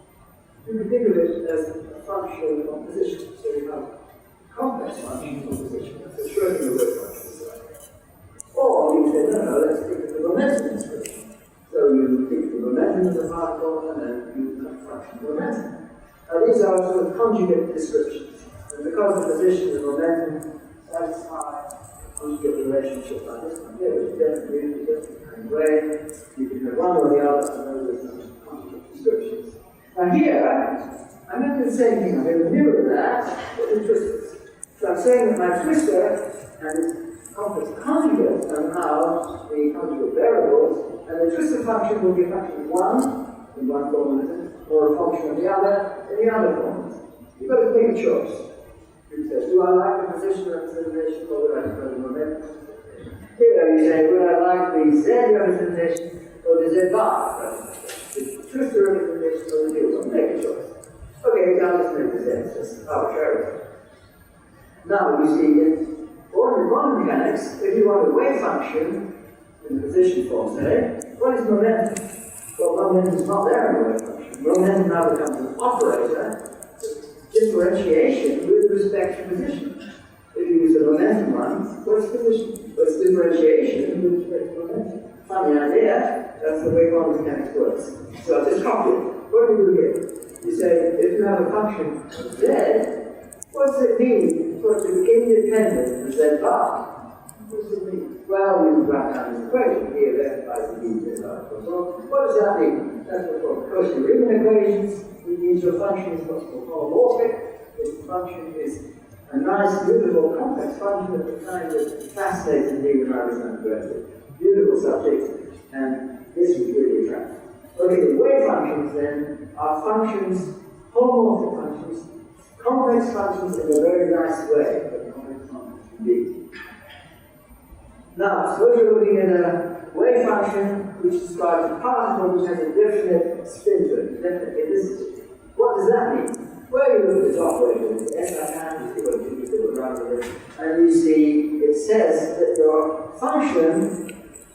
you can think of it as a function of position. So, you have a complex function of position. That's a Schrödinger wave function. Or you say, no, let's think of the momentum description. So you think the momentum of the particle and then you have a function of momentum. Now these are sort of conjugate descriptions. And because the position and momentum satisfy a conjugate relationship like this one here, which definitely is just the same way, you can have one or the other and those are some conjugate descriptions. Now here, I'm going to do the same thing. I'm going to mirror that with the twistors. So I'm saying that my twistor and complex conjugates somehow the conjugate variables, and the twistor function will be a function of one in one formalism, or a function of the other in the other formalism. You've got to make a choice. You say, do I like the position representation or would I prefer the momentum representation? Here you say, would I like the Z representation or the Z bar representation? The twistor representation or the deal. Make a choice. Okay, now let's make the Z, just arbitrarily. Now you see, ordinary quantum mechanics, if you want a wave function in the position form, say, what is momentum? Well, momentum is not there in the wave function. Momentum now becomes an operator, differentiation with respect to position. If you use the momentum one, what's position? What's differentiation with respect to momentum? Funny idea, that's the way quantum mechanics works. So I'll just copy it. What do you do here? You say, if you have a function of Z, what does it mean for it to be independent of Z bar? What does it mean? Well, we write down this equation here, left by the Z bar. So, what does that mean? That's what's called Cauchy-Riemann equations. It means your function is what's called holomorphic. This function is a nice, beautiful, complex function of the kind that fascinates me when I was undergraduate. Beautiful subject, and this was really attractive. Okay, the wave functions then are functions, holomorphic functions, complex functions in a very nice way, but complex functions indeed. Now, suppose you're looking at a wave function which describes a particle which has a definite spin to it, definite helicity. What does that mean? Well, you look at this operator, it's S-I-N, you see what you do around with it, and you see it says that your function,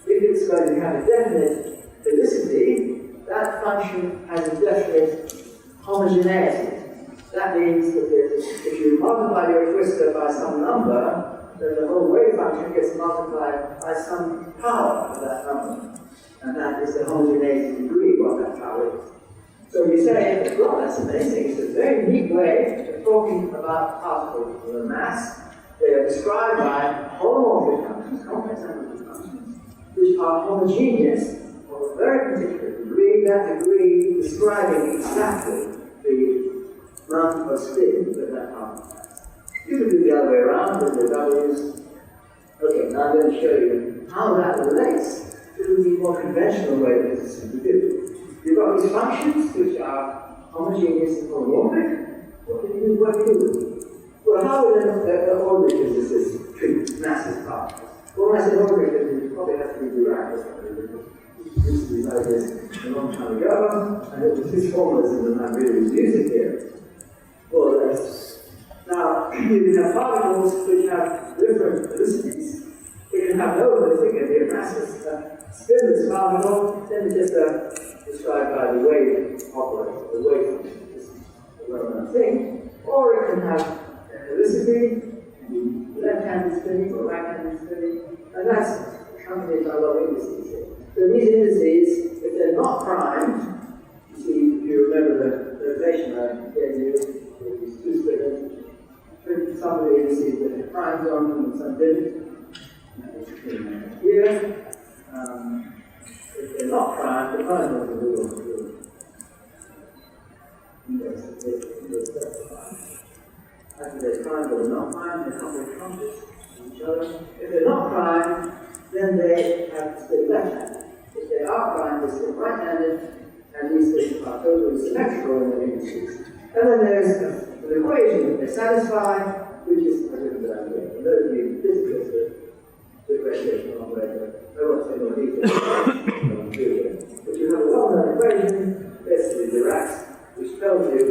if it's going to have a definite helicity, that function has a definite homogeneity. That means that if you multiply your twistor by some number, then the whole wave function gets multiplied by some power of that number. And that is the homogeneity degree, what that power is. So you say, well, that's amazing. It's a very neat way of talking about particles with a mass. They are described by holomorphic functions, complex analytic functions, which are homogeneous of a very particular degree, that degree describing exactly the amount of spin that that particle has. You can do the other way around with the W's. Okay, now I'm going to show you how that relates to the more conventional way that this is do. You've got these functions which are homogeneous and holomorphic. What do you do? Well, how would an ordinary physicist treat massive particles? Well, when I say ordinary physicist, it probably has to be Dirac or something, because we used to decide this a long time ago, and it was this formalism that I'm really using here. Well, now, you can have particles which have different velocities. You can have no velocity, it can be a massive spinless particle, then it's just described by the wave operator, the wave function. This is a well-known thing. Or it can have velocity, left-handed spinning or right-handed spinning, and that's accompanied by a lot of indices here. So these indices, if they're not primed, you see, if you remember the notation I gave you, with these two spinners, some of the indices that have primed on them and some didn't. Here, if they're not primed, the prime ones will After they're primed or not primed, they're complex functions of each other. If they're not primed, then they have to spin left-handed. If they are primed, they spin right-handed, and these things are totally symmetrical in their indices. And then there's an equation that they satisfy, which is a little bit out here. And those of you physicists that differentiation operator, I won't say more detail. But you have a well-known equation, basically Dirac's, which tells you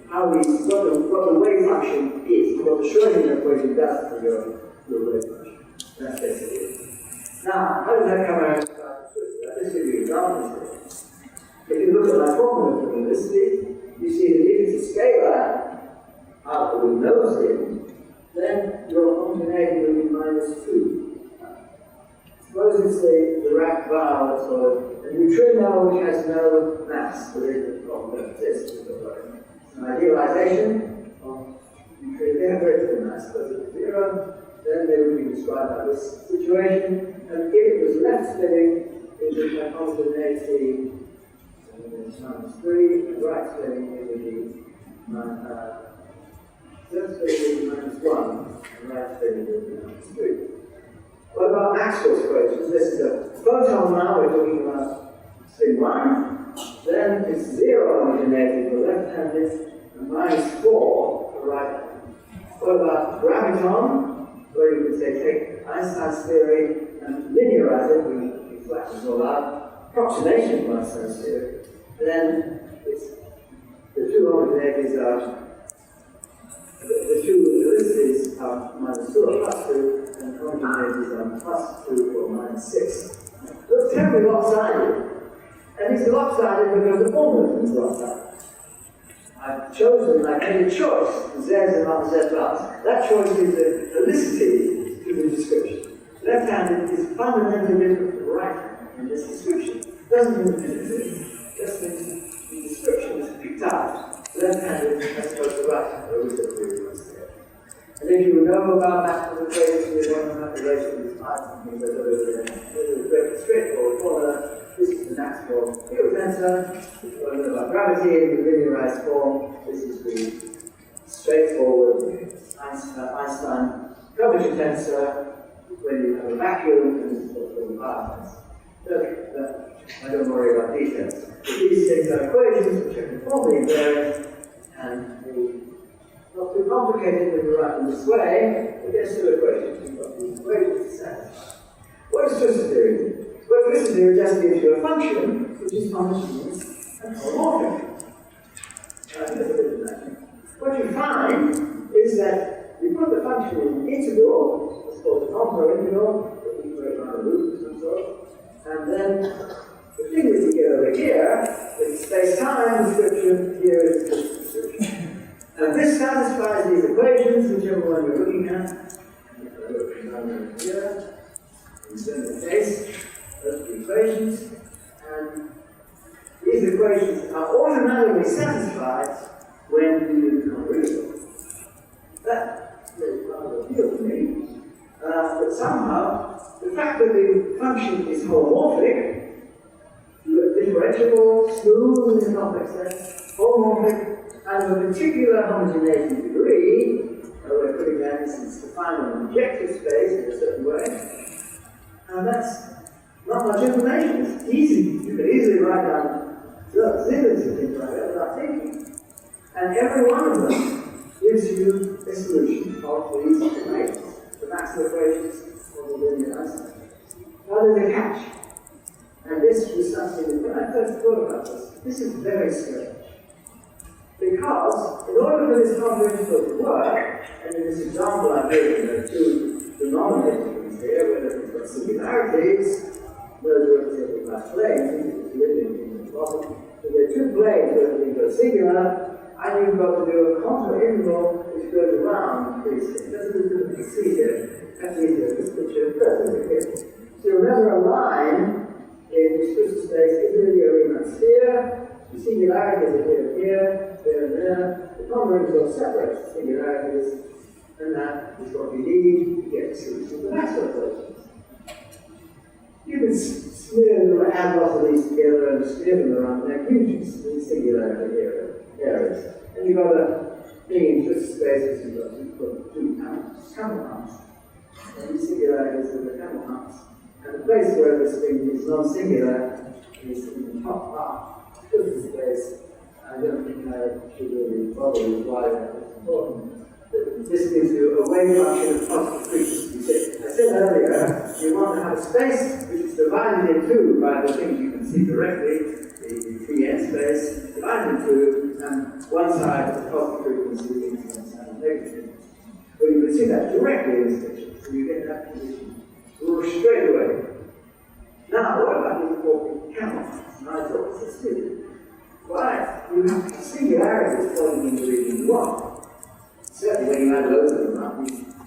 how what the wave function is, what the Schrödinger equation does for your wave function. That's basically it. Now, how does that come out of Twistor? I'll just give you examples here. If you look at my formula for velocity, you see that if it's a scalar particle with no spin, then your homogeneity will be -2. Suppose it's the Dirac bar, that's called a neutrino which has no mass, so it doesn't exist. It's an idealization of neutrino. They have very little mass, but it's 0, then they would be described by this situation. And if it was left spinning, it would have homogeneity -3, and right spinning it would be left spinning -1, and right spinning would be -3. What about Maxwell's equations? This is a photon now, we're talking about spin 1, then it's 0 homogeneity for left-handed, and -4 for right-handed. What about graviton? Where you could say take Einstein's theory and linearize it, we flatten it all out, approximation of Einstein's theory. Then it's the two homogeneities are the two velocities are -2 or +2, and homogeneities are +2 or -6. So it's terribly lopsided. And it's lopsided because the formula is lopsided. I've chosen, I made a choice, Z and not Z plus. That choice is the felicity to the description. Left-handed is fundamentally different from right-handed in this description. It doesn't mean felicity, it just means the description is picked out. Left-handed as opposed to right-handed. And if you know about Maxwell's equations, you want to have relations, there's a very straightforward formula. This is the Maxwell field tensor. If you want to know about gravity in the linearized form, this is the straightforward Einstein curvature tensor. When you have a vacuum, and this is what's called the power tensor. Look, I don't worry about details. But these things are equations which are conformally invariant, and not too complicated when you write them this way, but they're still equations. You've got these equations to satisfy. What does Twistor theory do? Well, Twistor theory just gives you a function which is homogeneous and holomorphic. What you find is that you put the function in integral, what's called the contour integral, that you put around a loop of some sort, and then the thing that you get over here is space-time description, here is the description. And this satisfies these equations, whichever one you're looking at. And if I look down here, in the case, those are the equations, and these these equations are automatically satisfied when you become real. That is rather appeal to me. But somehow, the fact that the function is homomorphic, differentiable, smooth in the complex sense, homomorphic, and of a particular homogeneity degree, we're putting that as defined on an objective space in a certain way, and that's not much information. It's easy. You can easily write down zillions of things like that without thinking. And every one of them gives you a solution of these equations, the Maxwell equations or the linear isometry. Now there's a catch. And this was something that when I first thought about this is very strange. Because in order for this comprehensible to work, and in this example I've given, there are two denominators here, where we've got singularities, those are represented by planes, living in the bottom. So there are two planes where you've got singular, and you've got to do a contour integral which goes around these things. That's what you can see here. That's easier. This picture perfectly here. So remember a line in this crystal space is really a Riemann sphere. The singularities are here, there, and there. The contour integral separates the singularities, and that is what we need to get the solution of the Maxwell equations. You can add lots of these together and steer them around their regions, these singularity areas. And you've got a thing in twistor spaces, you've got two camel humps. And these singularities are the camel humps. And the place where this thing is non-singular is in the top half of the twistor space. I don't think I should really bother with why that is important. This gives you a wave function of positive frequency. I said earlier, you want to have a space which is divided in two by the things you can see directly, the 3n space, divided in two, and one side is positive frequency and one side is negative. Well, you can see that directly in this picture, so you get that position straight away. Now, what about these four camels? And I thought, this is stupid. Why? You have singularities falling into region 1. Certainly when you add loads of them up,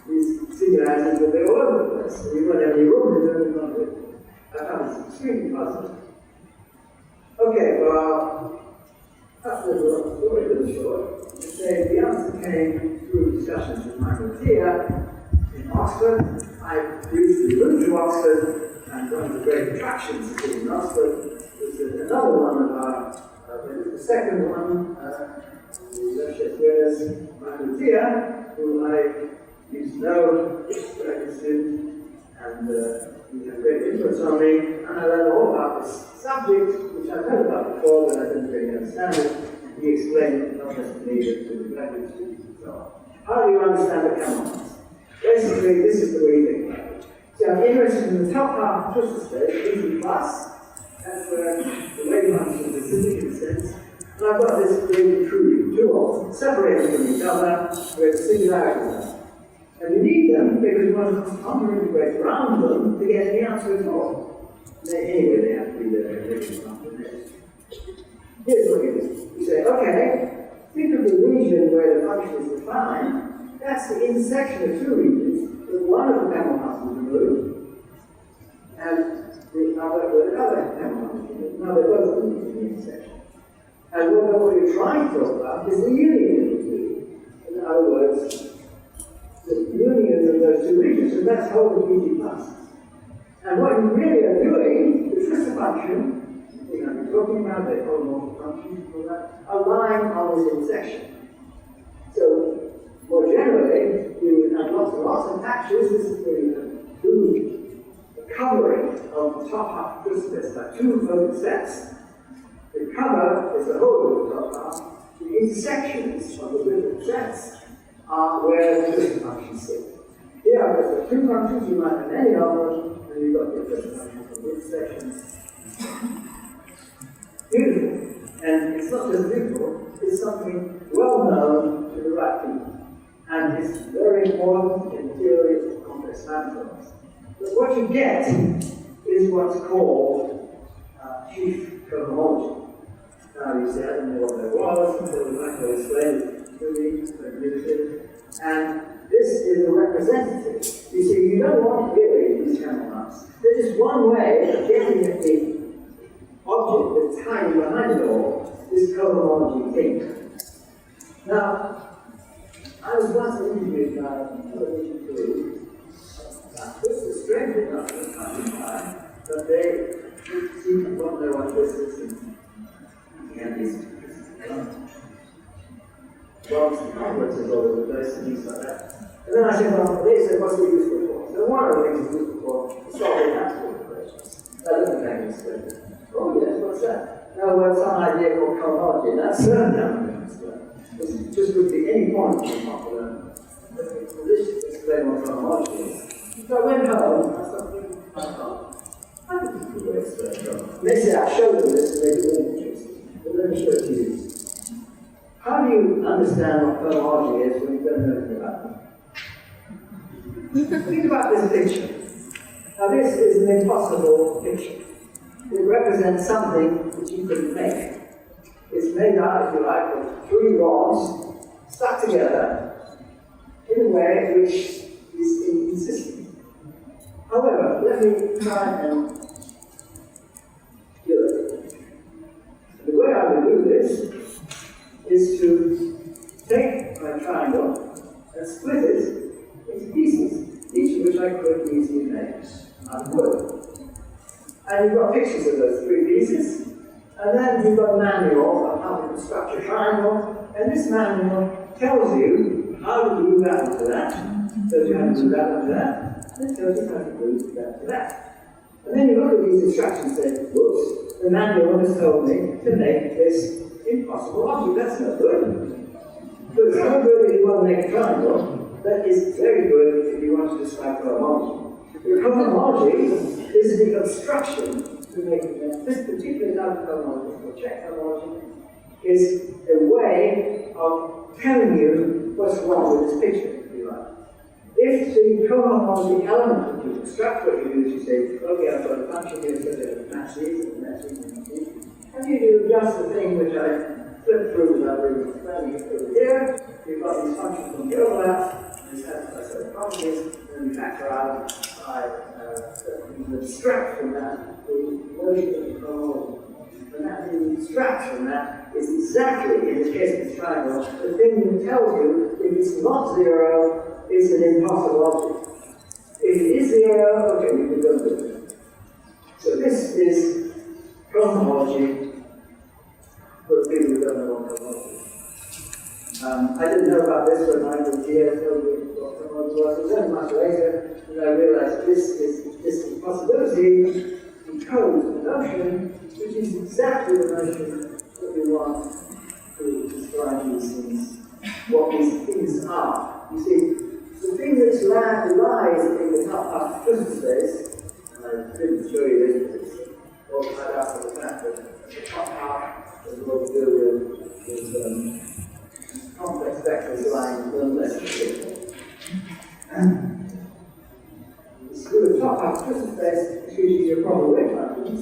these singularities will be all over the place. So you won't have any room to do anything with it. I found this extremely puzzling. Okay, well, that's the story really short. To say the answer came through discussions with Michael here in Oxford. I briefly moved to Oxford, and one of the great attractions of being in Oxford was that another one of our, the second one, Lefschetz, Michael here, who I used to know, very student, and he had great influence on me, and I learned all about this subject, which I've heard about before, but I didn't really understand it. He explained it not just to me, but to the graduate students and so on. How do you understand the camels? Basically, this is the way you think about it. So I'm interested in the top half of twistor space, easy plus. That's where the wave function is sitting in a sense. And I've got this big intrusion, two of them, separated from each other with singularities. And you need them because you want to counter-integrate around them to get the answer at all. Anyway, they have to be there. Here's what you do. You say, okay, think of the region where the function is defined. That's the intersection of two regions, with one of the camel humps is removed, and the other with another camel hump is removed. Now they're both in the intersection. And what you're trying to talk about is the union of the two. In other words, the union of those two regions, and that's whole PG plus. And what you really are doing is this function, you know, you're talking about the holomorphic functions, are lying on this intersection. So, more generally, you have lots and lots of patches. This is where you do the covering of the top half of twistor space by two focus sets. The cover is the whole of the top half. The intersections of the different sets are where the twistor functions sit. Here I've got the two functions, you might have any of them, and you've got the twistor functions of the intersections. Beautiful. And it's not just beautiful, it's something well known to the right people. And it's very important in the theory of complex manifolds. But what you get is what's called chief cohomology. Now you say, I don't know what that was, until Michael explained it to me, and this is a representative. You see, you don't want really these camel humps. There's just one way of getting at the object that's hiding behind it all, this cohomology thing. Now, I was once interviewed by a television crew. This is strange enough at the time, but they seem to want to know what this is. And these logs and conferences all over the place and things like that. And then I said, well, they said, what's it used for? So one of the things it's used for is solving mathematical equations. That doesn't make any sense. Oh yes, what's that? No, well, some idea called cohomology, and that's certainly it just would be any point in popular. So this explain what cohomology is. So I went home, I started thinking, I think it's a good way to explain cohomology. They say I showed them this and they didn't interested. But let me show it to you. How do you understand what cohomology is when you don't know anything about it? Think about this picture. Now this is an impossible picture. It represents something which you couldn't make. It's made out, if you like, of three rods stuck together in a way which is inconsistent. However, let me try and do it. The way I would do this is to take my triangle and split it into pieces, each of which I could easily make out of wood. And you've got pictures of those three pieces, and then you've got a manual on how to construct a triangle, and this manual tells you how to do that into that, tells you how to do that into that, and it tells you how to do that to that. And then you look at these instructions and say, whoops, the manual has told me to make this impossible object. That's no good. So it's no good if you want to make a triangle, but it's very good if you want to describe cohomology. The cohomology is the obstruction to making that. This particular type of cohomology, or check cohomology, is a way of telling you what's wrong with this picture, if you like. If the cohomology element that you construct, what you do is you say, okay, I've got a function here, so that matches and matches and matches. And you do just the thing which I flipped through without really explaining it over here. You've got these functions from the overlap, and this has a set of properties, and you factor out you abstract from that the notion of the cohomology. And that you abstract from that is exactly, in this case of this triangle, the thing that tells you if it's not zero, it's an impossible object. If it is zero, okay, we can go with it. So this is cohomology for people who don't know what cohomology is. I didn't know about this when I was here, told me what cohomology was. It was only much later that I realized this possibility encodes a notion which is exactly the notion that we want to describe these things, what these things are. You see, the thing which lies in the top half of Twistor space, and I didn't show you this, but it's all tied up with the fact that the top half is what to do with complex vectors lying one less than with the top half of Twistor space, it's usually your proper wave functions.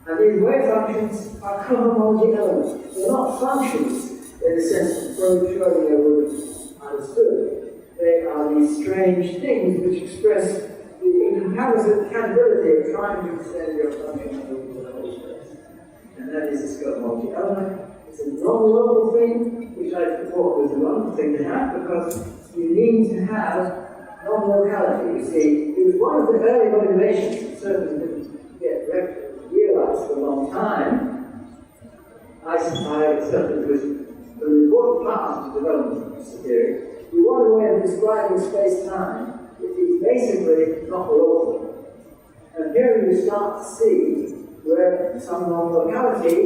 And these wave functions are cohomology elements. They're not functions in the sense that Schrodinger would have understood. They are these strange things which express the incompatibility of trying to extend your function over the whole space. And that is this cohomology element. It's a non-local thing, which I thought was the wrong thing to have, because you need to have non-locality. You see, it was one of the early motivations that certainly didn't get realized for a long time. I certainly was an important part of the development of Twistor theory. We want a way of describing space-time which is basically not local. And here you start to see where some non-locality,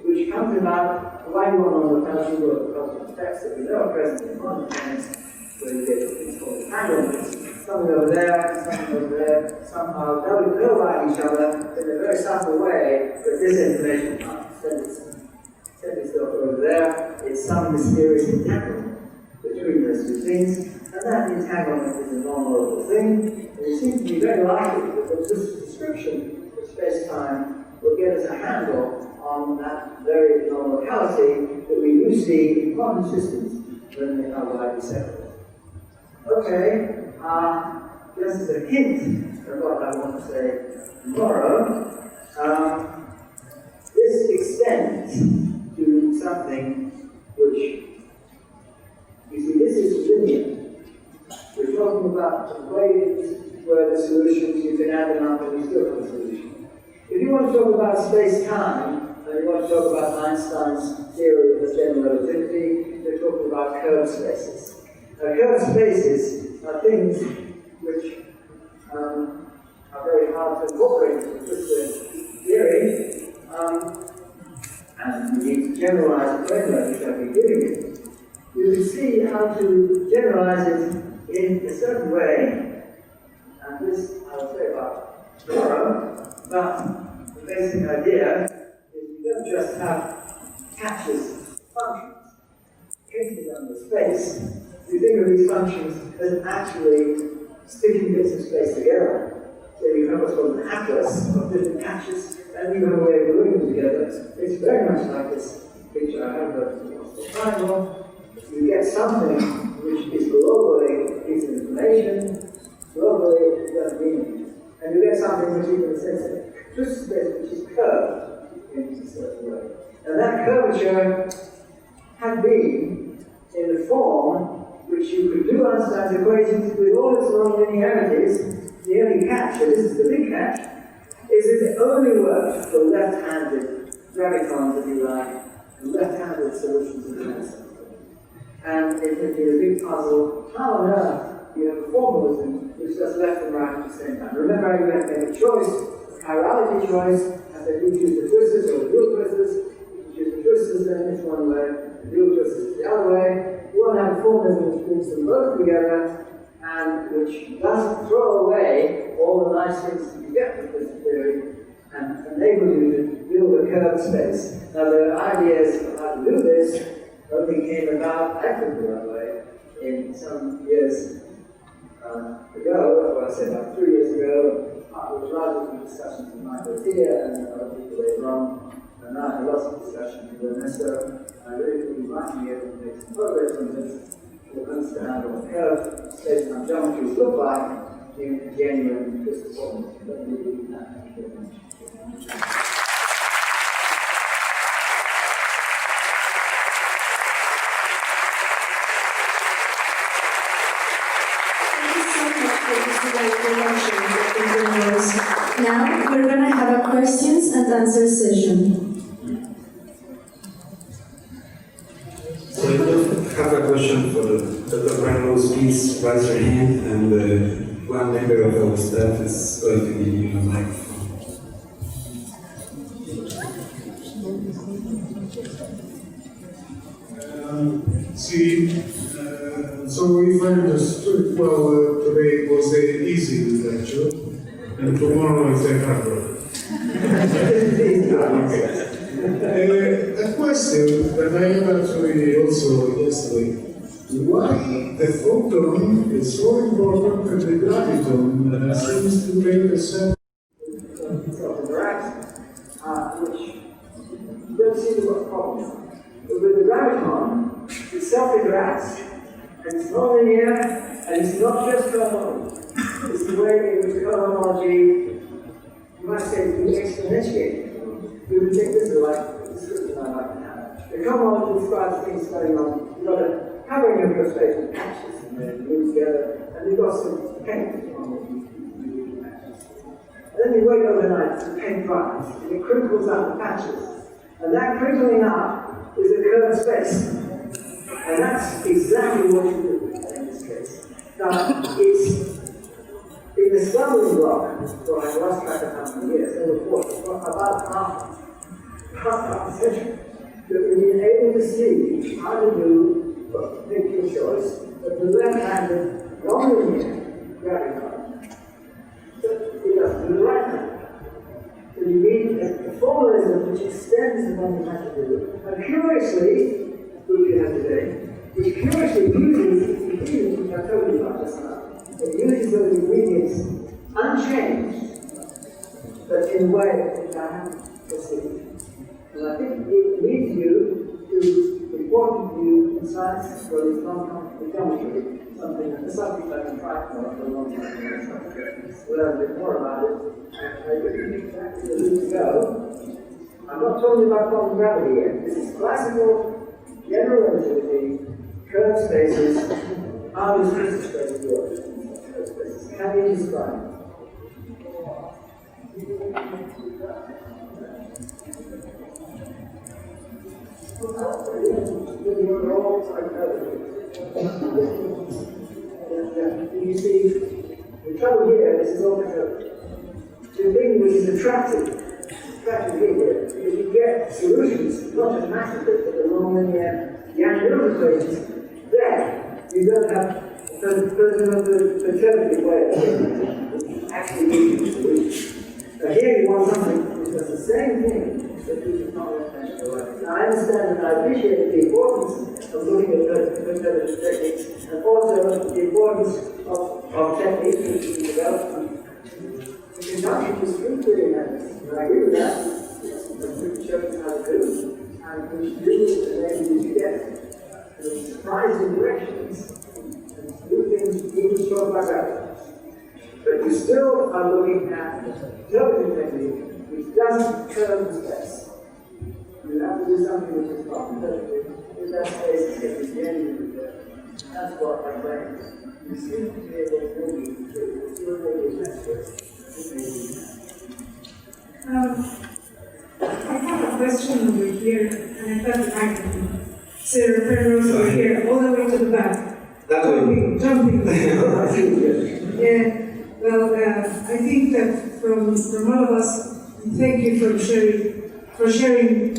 which comes about, why you want non-locality work because of the effects that we know are present in quantum mechanics, where you get things called entanglements. Something over there, something over there, somehow they'll know each other in a very subtle way, but this information can't send itself over there. It's some mysterious entanglement between those two things, and that entanglement is a non-local thing, and it seems to be very likely that this description of space-time will get us a handle on that very non-locality that we do see in quantum systems when they are widely separate. Okay. Just as a hint of what I want to say tomorrow, this talk about space-time, and you want to talk about Einstein's theory of general relativity, you're talking about curved spaces. Now, curved spaces are things which are very hard to incorporate into Twistor theory, and you need to generalize the framework which I'll be giving you. You will see how to generalize it in a certain way, and this I'll say about tomorrow, but the basic idea is you don't just have catches, functions, painted on the space. You think of these functions as actually sticking bits of space together. So you have what's called an atlas of different catches, and you have a way of gluing them together. It's very much like this picture I have of the triangle. You get something which is globally a piece of information, globally it doesn't mean anything. And you get something which you can sense of Twistor space which is curved in a certain way. And that curvature had been in the form which you could do Einstein's equations with all its non-linearities. The only catch, and this is the big catch, is that it only works for left-handed gravitons, if you like, and left-handed solutions of the answer. And it would be a big puzzle. How on earth you have a formalism which does left and right at the same time? Remember, you have to make a choice, a chirality choice, and then you choose the twistors or the dual twistors. If you choose the twistors, then it's one way, the dual twistors is the other way. You want to have a formalism which brings them both together, and which doesn't throw away all the nice things that you get with Twistor theory, and enables you to build a curved space. Now, the ideas of how to do this only came about, actively, by the way, in some years ago, well, I said about 3 years ago, it was largely discussions with Michael here and other people later on, and now I have lots of discussions with Ernesto. I really think we might be able to make some progress on this to understand what curved space and geometries look like in genuine Twistor forms. Let me do that. Thank you very much. Now we're going to have a questions and answer session. So I have a question for Dr. Penrose. Please raise your hand, and one member of our staff is going to give you a microphone. So if I understood well, today was an easy lecture, and tomorrow is a hard one. A question that I have actually also yesterday: why the photon is so important and the graviton seems to make the same? Which you don't see the problem. But with the graviton, it self-interacts, and it's non-linear, and it's not just cohomology. It's the way in which cohomology, you might say, is exponentiated. You would think this is like the description I like to have. The cohomology describes things going on. You've got a covering of your space with patches, and then move together, and you've got some paint on the patches. And then you wait overnight, the paint dries, and it crinkles up the patches. And that crinkling up is a curved space. And that's exactly what you do in this case. Now, it's in the stumbling block, so I lost track of how many years, there were about half a century, that we've been able to see how to do, well, make your choice, but the left-handed, non-linear graviton, so it doesn't do the right-handed. So you need a formalism which extends the one you have to do. And curiously, which we have today, which curiously uses the ingredients which I told you about just now. It uses those ingredients unchanged, but in a way which I haven't perceived. And I think it leads you to important view in science, well, it's non-complex geometry, something that the subject I've been trying for a long time. We'll learn a bit more about it. And I really think that's the route to go. I'm not talking about quantum gravity yet. This is classical general relativity, curved spaces. How does Twistor space work? Can you describe? You see, the trouble here, this is all kind of the thing which is attractive here, is you get solutions, not just mathematics, but the non-linear, the analytical equations. There, you don't have the perturbative way of actually getting solutions. But here you want something which does the same thing, but which is not intentional. Now I understand and I appreciate the importance of looking at perturbative techniques, and also the importance of techniques which we develop. In conjunction with string theory methods, and I agree with that, which shows how to do, and which do enable you to get surprising directions and do things even stroke by that. But you still are looking at interpretive technique which doesn't curve the space. You have to do something which is not interpretive if that space is genuine. That's what I claim. You seem to be able to do it, still able to space. I have a question over here, and I thought the microphone. Sir Penrose over here, all the way to the back. That way. Jumping. Yeah. Well, I think that from all of us, thank you for sharing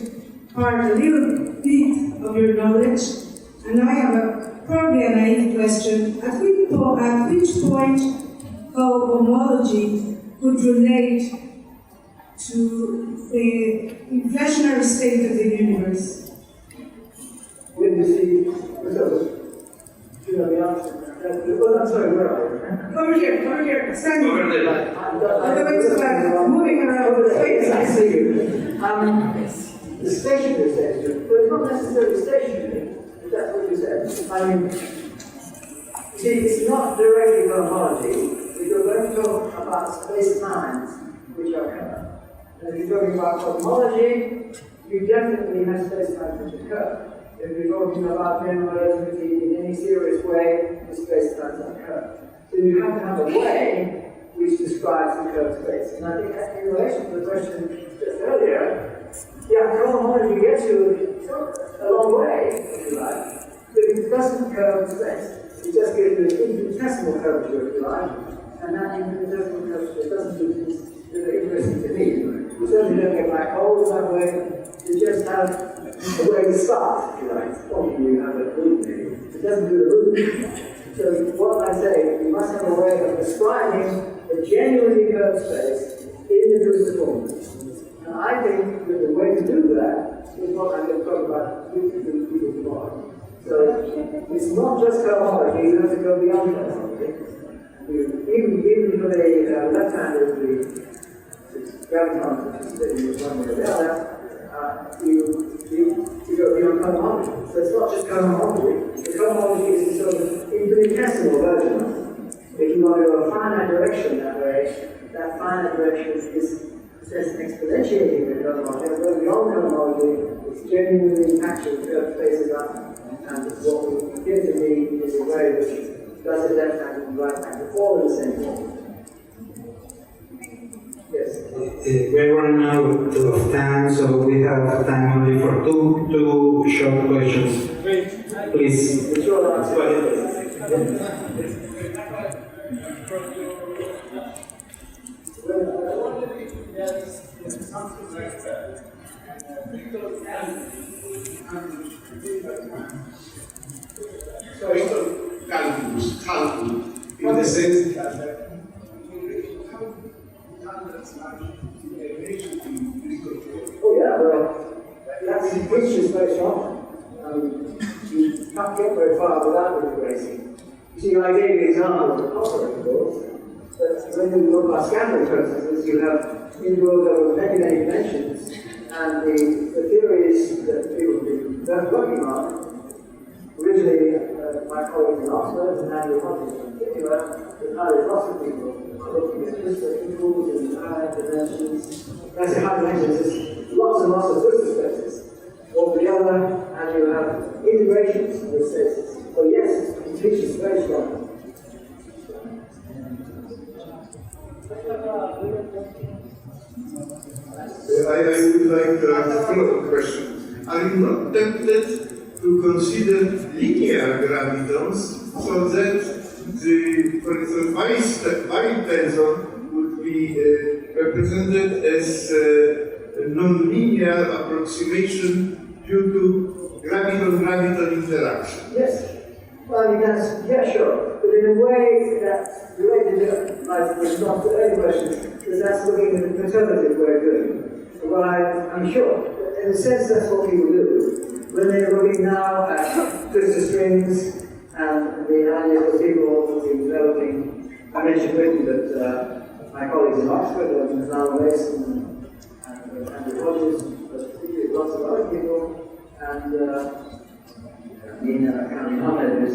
a little bit of your knowledge. And now I have probably a naive question. At which point homology could relate to the inflationary state of the universe? When you see the answer. I'm sorry, where are you? Over here, standing. Over there. All the way to the back, moving around. I see you. The stationary state, but it's not necessarily stationary, if that's what you said. I mean, see, it's not directly homology. If you're going to talk about space-times, which are curved. And if you're talking about cosmology, you definitely have space-times which are curved. If you're talking about general relativity in any serious way, the space-times are curved. So you have to have a way which describes the curved space. And I think that in relation to the question just earlier, yeah, cosmology gets you a long way, if you like, but it doesn't curve the space. It just gives you an infinitesimal curvature, if you like, and that infinitesimal curvature doesn't do things that are interesting to me. You certainly don't get black holes that way. You just have a way to start, if you like. Obviously, you have a root maybe. It doesn't do the root. So what I say, you must have a way of describing a genuinely curved space in the Twistor form. And I think that the way to do that is what I'm going to talk about with people tomorrow. So it's not just cosmology, you have to go beyond cosmology. Even for the left-hander, the graviton, which is sitting one way or the other, you go beyond cosmology. So it's not just cosmology. The cosmology is a sort of infinitesimal version of it. If you want to go a finite direction that way, that finite direction is exponentiating the cosmology. And going beyond cosmology, it's genuinely actually curved spaces up. And what we give to me is a way which does the left hand and right hand all in the same form. Yes. We're running out of time, so we have time only for two short questions. Please. The short answer calculus, in the sense that oh yeah, well, that's the picture is very strong. You can't get very far without racing. You see, I gave the example of the copper, of course, but when you look at scattering processes, you have involved over many dimensions, and the theories that people have been working on, originally my colleagues in Oxford and Andrew Hodges in particular, with lots of people looking at Twistor equals and higher dimensions. When I say high dimensions, there's lots and lots of Twistor spaces. Altogether, and you have integrations of the spaces. So yes, the picture is very strong. I would like a follow-up question. I you not tempted to consider linear gravitons so that the, for instance, bipedal would be represented as a non-linear approximation due to graviton-graviton interaction? Yes. Well, I mean, that's, yeah, sure. But in a way that, the way to do it, like, response to early questions, because that's looking at the conservative way of doing it. So what I'm sure, in a sense, that's what people do. When they're looking now at twistor strings and the idea of people who are developing, I mentioned quickly that my colleagues in Oxford, National Mason and Andrew Rogers, but particularly lots of other people, and County Ahmed has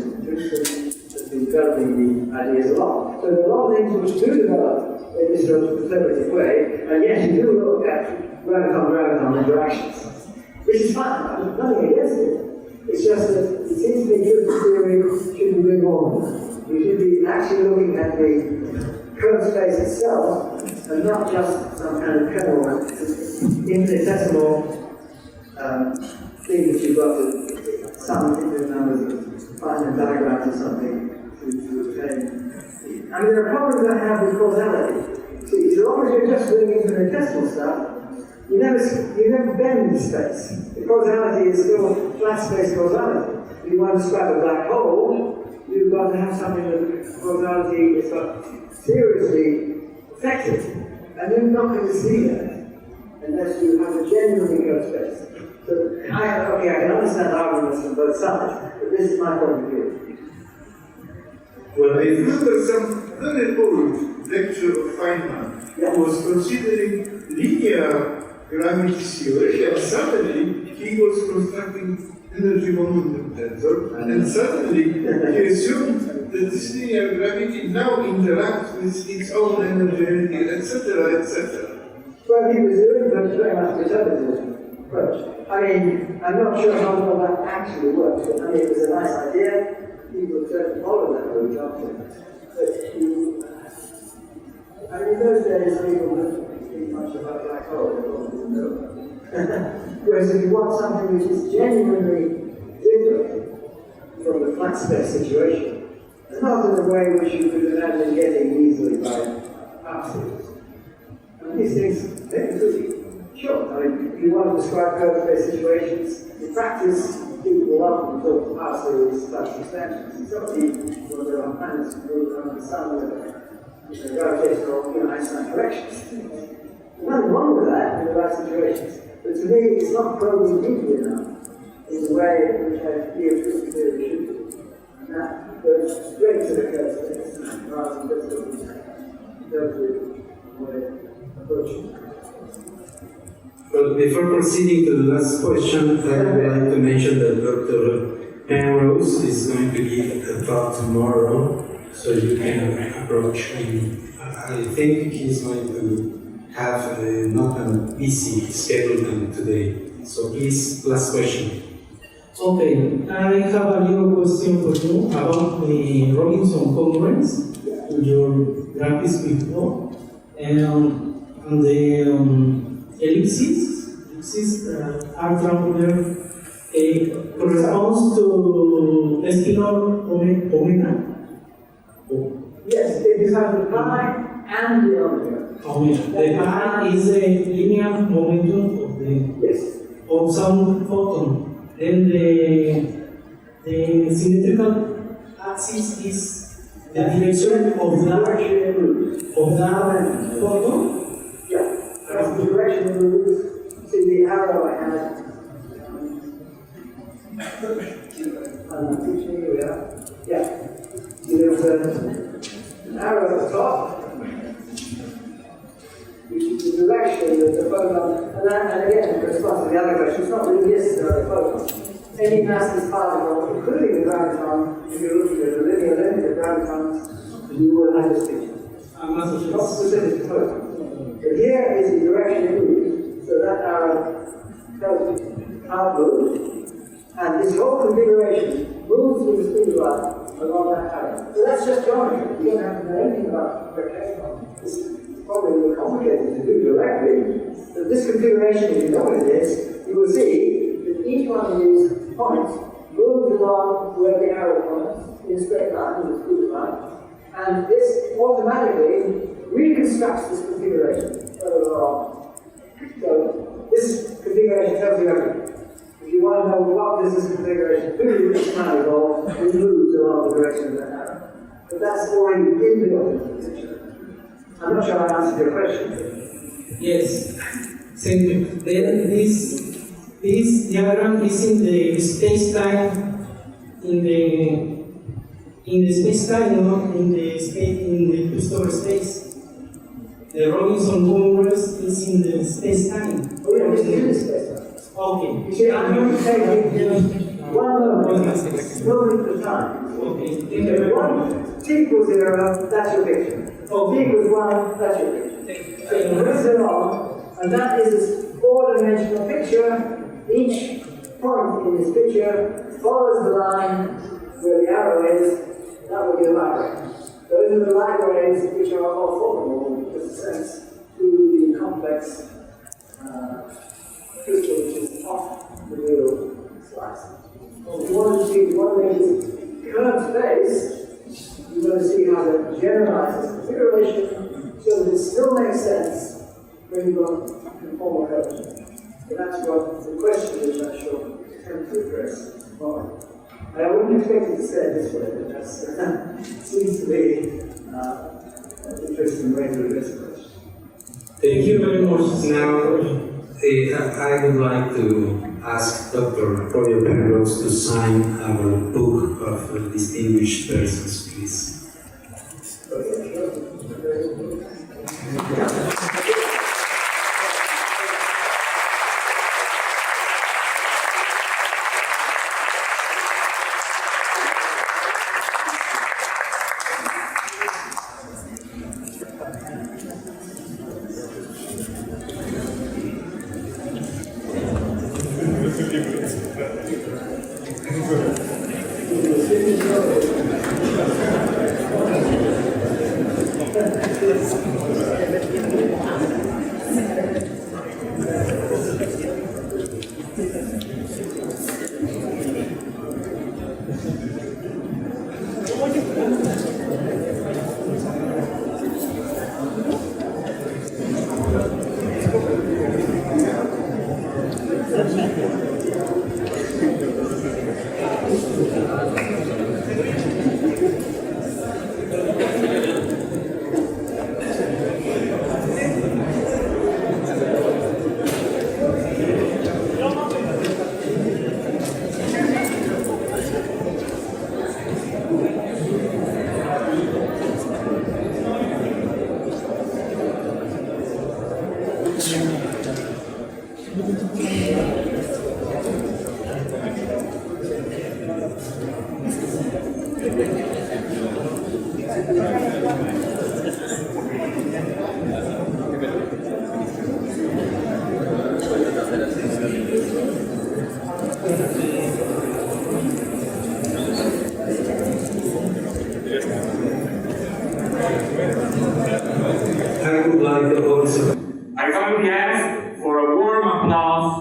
been developing the ideas a lot. So there are a lot of things which do develop in this sort of conservative way, and yes, you do look at graviton-graviton interactions, which is fine. I'm nothing against it. It's just that it seems to me Twistor theory should be doing more than that. We should be actually looking at the curved space itself, and not just some kind of kernel, infinitesimal thing that you've got to some infinite numbers of finite diagrams or something to obtain. I mean, there are problems I have with causality. See, so long as you're just doing infinitesimal stuff, you never bend space. The causality is still flat space causality. If you want to describe a black hole, you've got to have something that causality is not seriously affected. And you're not going to see that unless you have a genuinely curved space. So, I can understand arguments from both sides, but this is my point of view. Well, I remember some very old lecture of Feynman who was considering linear gravity theory, and suddenly he was constructing energy momentum tensor, and suddenly he assumed that this linear gravity now interacts with its own energy, etc., etc. Well, he was doing very much conservative approach. I mean, I'm not sure how well that actually works, but I mean, it was a nice idea. People certainly follow that route, but I mean, in those days, people didn't think much about black holes. Whereas if you want something which is genuinely different from the flat space situation, it's not in a way which you could imagine getting easily by absolutes. And these things, they could be. Sure, I mean, if you want to describe curved space situations, in practice, people will often talk about series flash expansions. And certainly, when there are planets moving around the sun with gravitational, Einstein corrections. There's nothing wrong with that in the right situations. But to me, it's not probing deeply enough in the way in which I feel Twistor theory should be. And that goes straight to the curved space rather than just looking at conservative way of approaching. Well, before proceeding to the last question, I would like to mention that Dr. Penrose is going to give a talk tomorrow, so you can approach him. I think he's going to have not an easy schedule than today. So please, last question. Okay, I have a little question for you about the Robinson conference, your graphics before, and the ellipses are triangular corresponds to escalar omega. Yes, it is have the pi and the omega. Omega. The pi is a linear momentum of the of some photon. Then the symmetrical axis is the direction of that photon. That's the direction of the root. See the arrow I had. There's an arrow at the top, which is the direction that the photon, and again, in response to the other question, it's not really necessarily a photon. Any massless particle, including the graviton, if you're looking at the linear length of gravitons, you will have this picture. Not specific to photon. But here is the direction it moves, so that arrow tells you how it moves, and this whole configuration moves with the speed of light along that arrow. So that's just geometry. You don't have to know anything about rotation. It's probably a little complicated to do directly, but this configuration, if you know what it is, you will see that each where the arrow points in a straight line, in a straight line, and this automatically reconstructs this configuration. So this configuration tells you everything. If you want to know what does this configuration do, it's kind of all it moves along the direction of the arrow. But that's already inbuilt into the picture. I'm not sure I answered your question. Yes. Thank you. Then this diagram is in the space-time, in the space-time, not in the Twistor space. The Robinson Congress is in the space-time. Oh yeah, it's in the space-time. Okay. You see, I'm going to take one moment at a time. Okay. If one t equals 0, that's your picture. Or t equals 1, that's your picture. So you move it along, and that is a four-dimensional picture. Each point in this picture follows the line where the arrow is. That will be the light ray. Those are the light rays which are orthogonal, in just a sense, to the complex crystal which is off the real slice. If you want to make this curved space, you want to see how to generalize this configuration so that it still makes sense when you've got conformal curvature. So that's what the question is, I'm sure, attempt to address. And I wouldn't expect it to stay this way, but that seems to be an interesting way to address the question. Thank you very much. Now, I would like to ask Dr. Roger Penrose to sign our book of distinguished persons, please. I would like to also. I kindly ask for a warm applause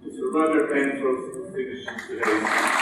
to Sir Roger Penrose for finishing today.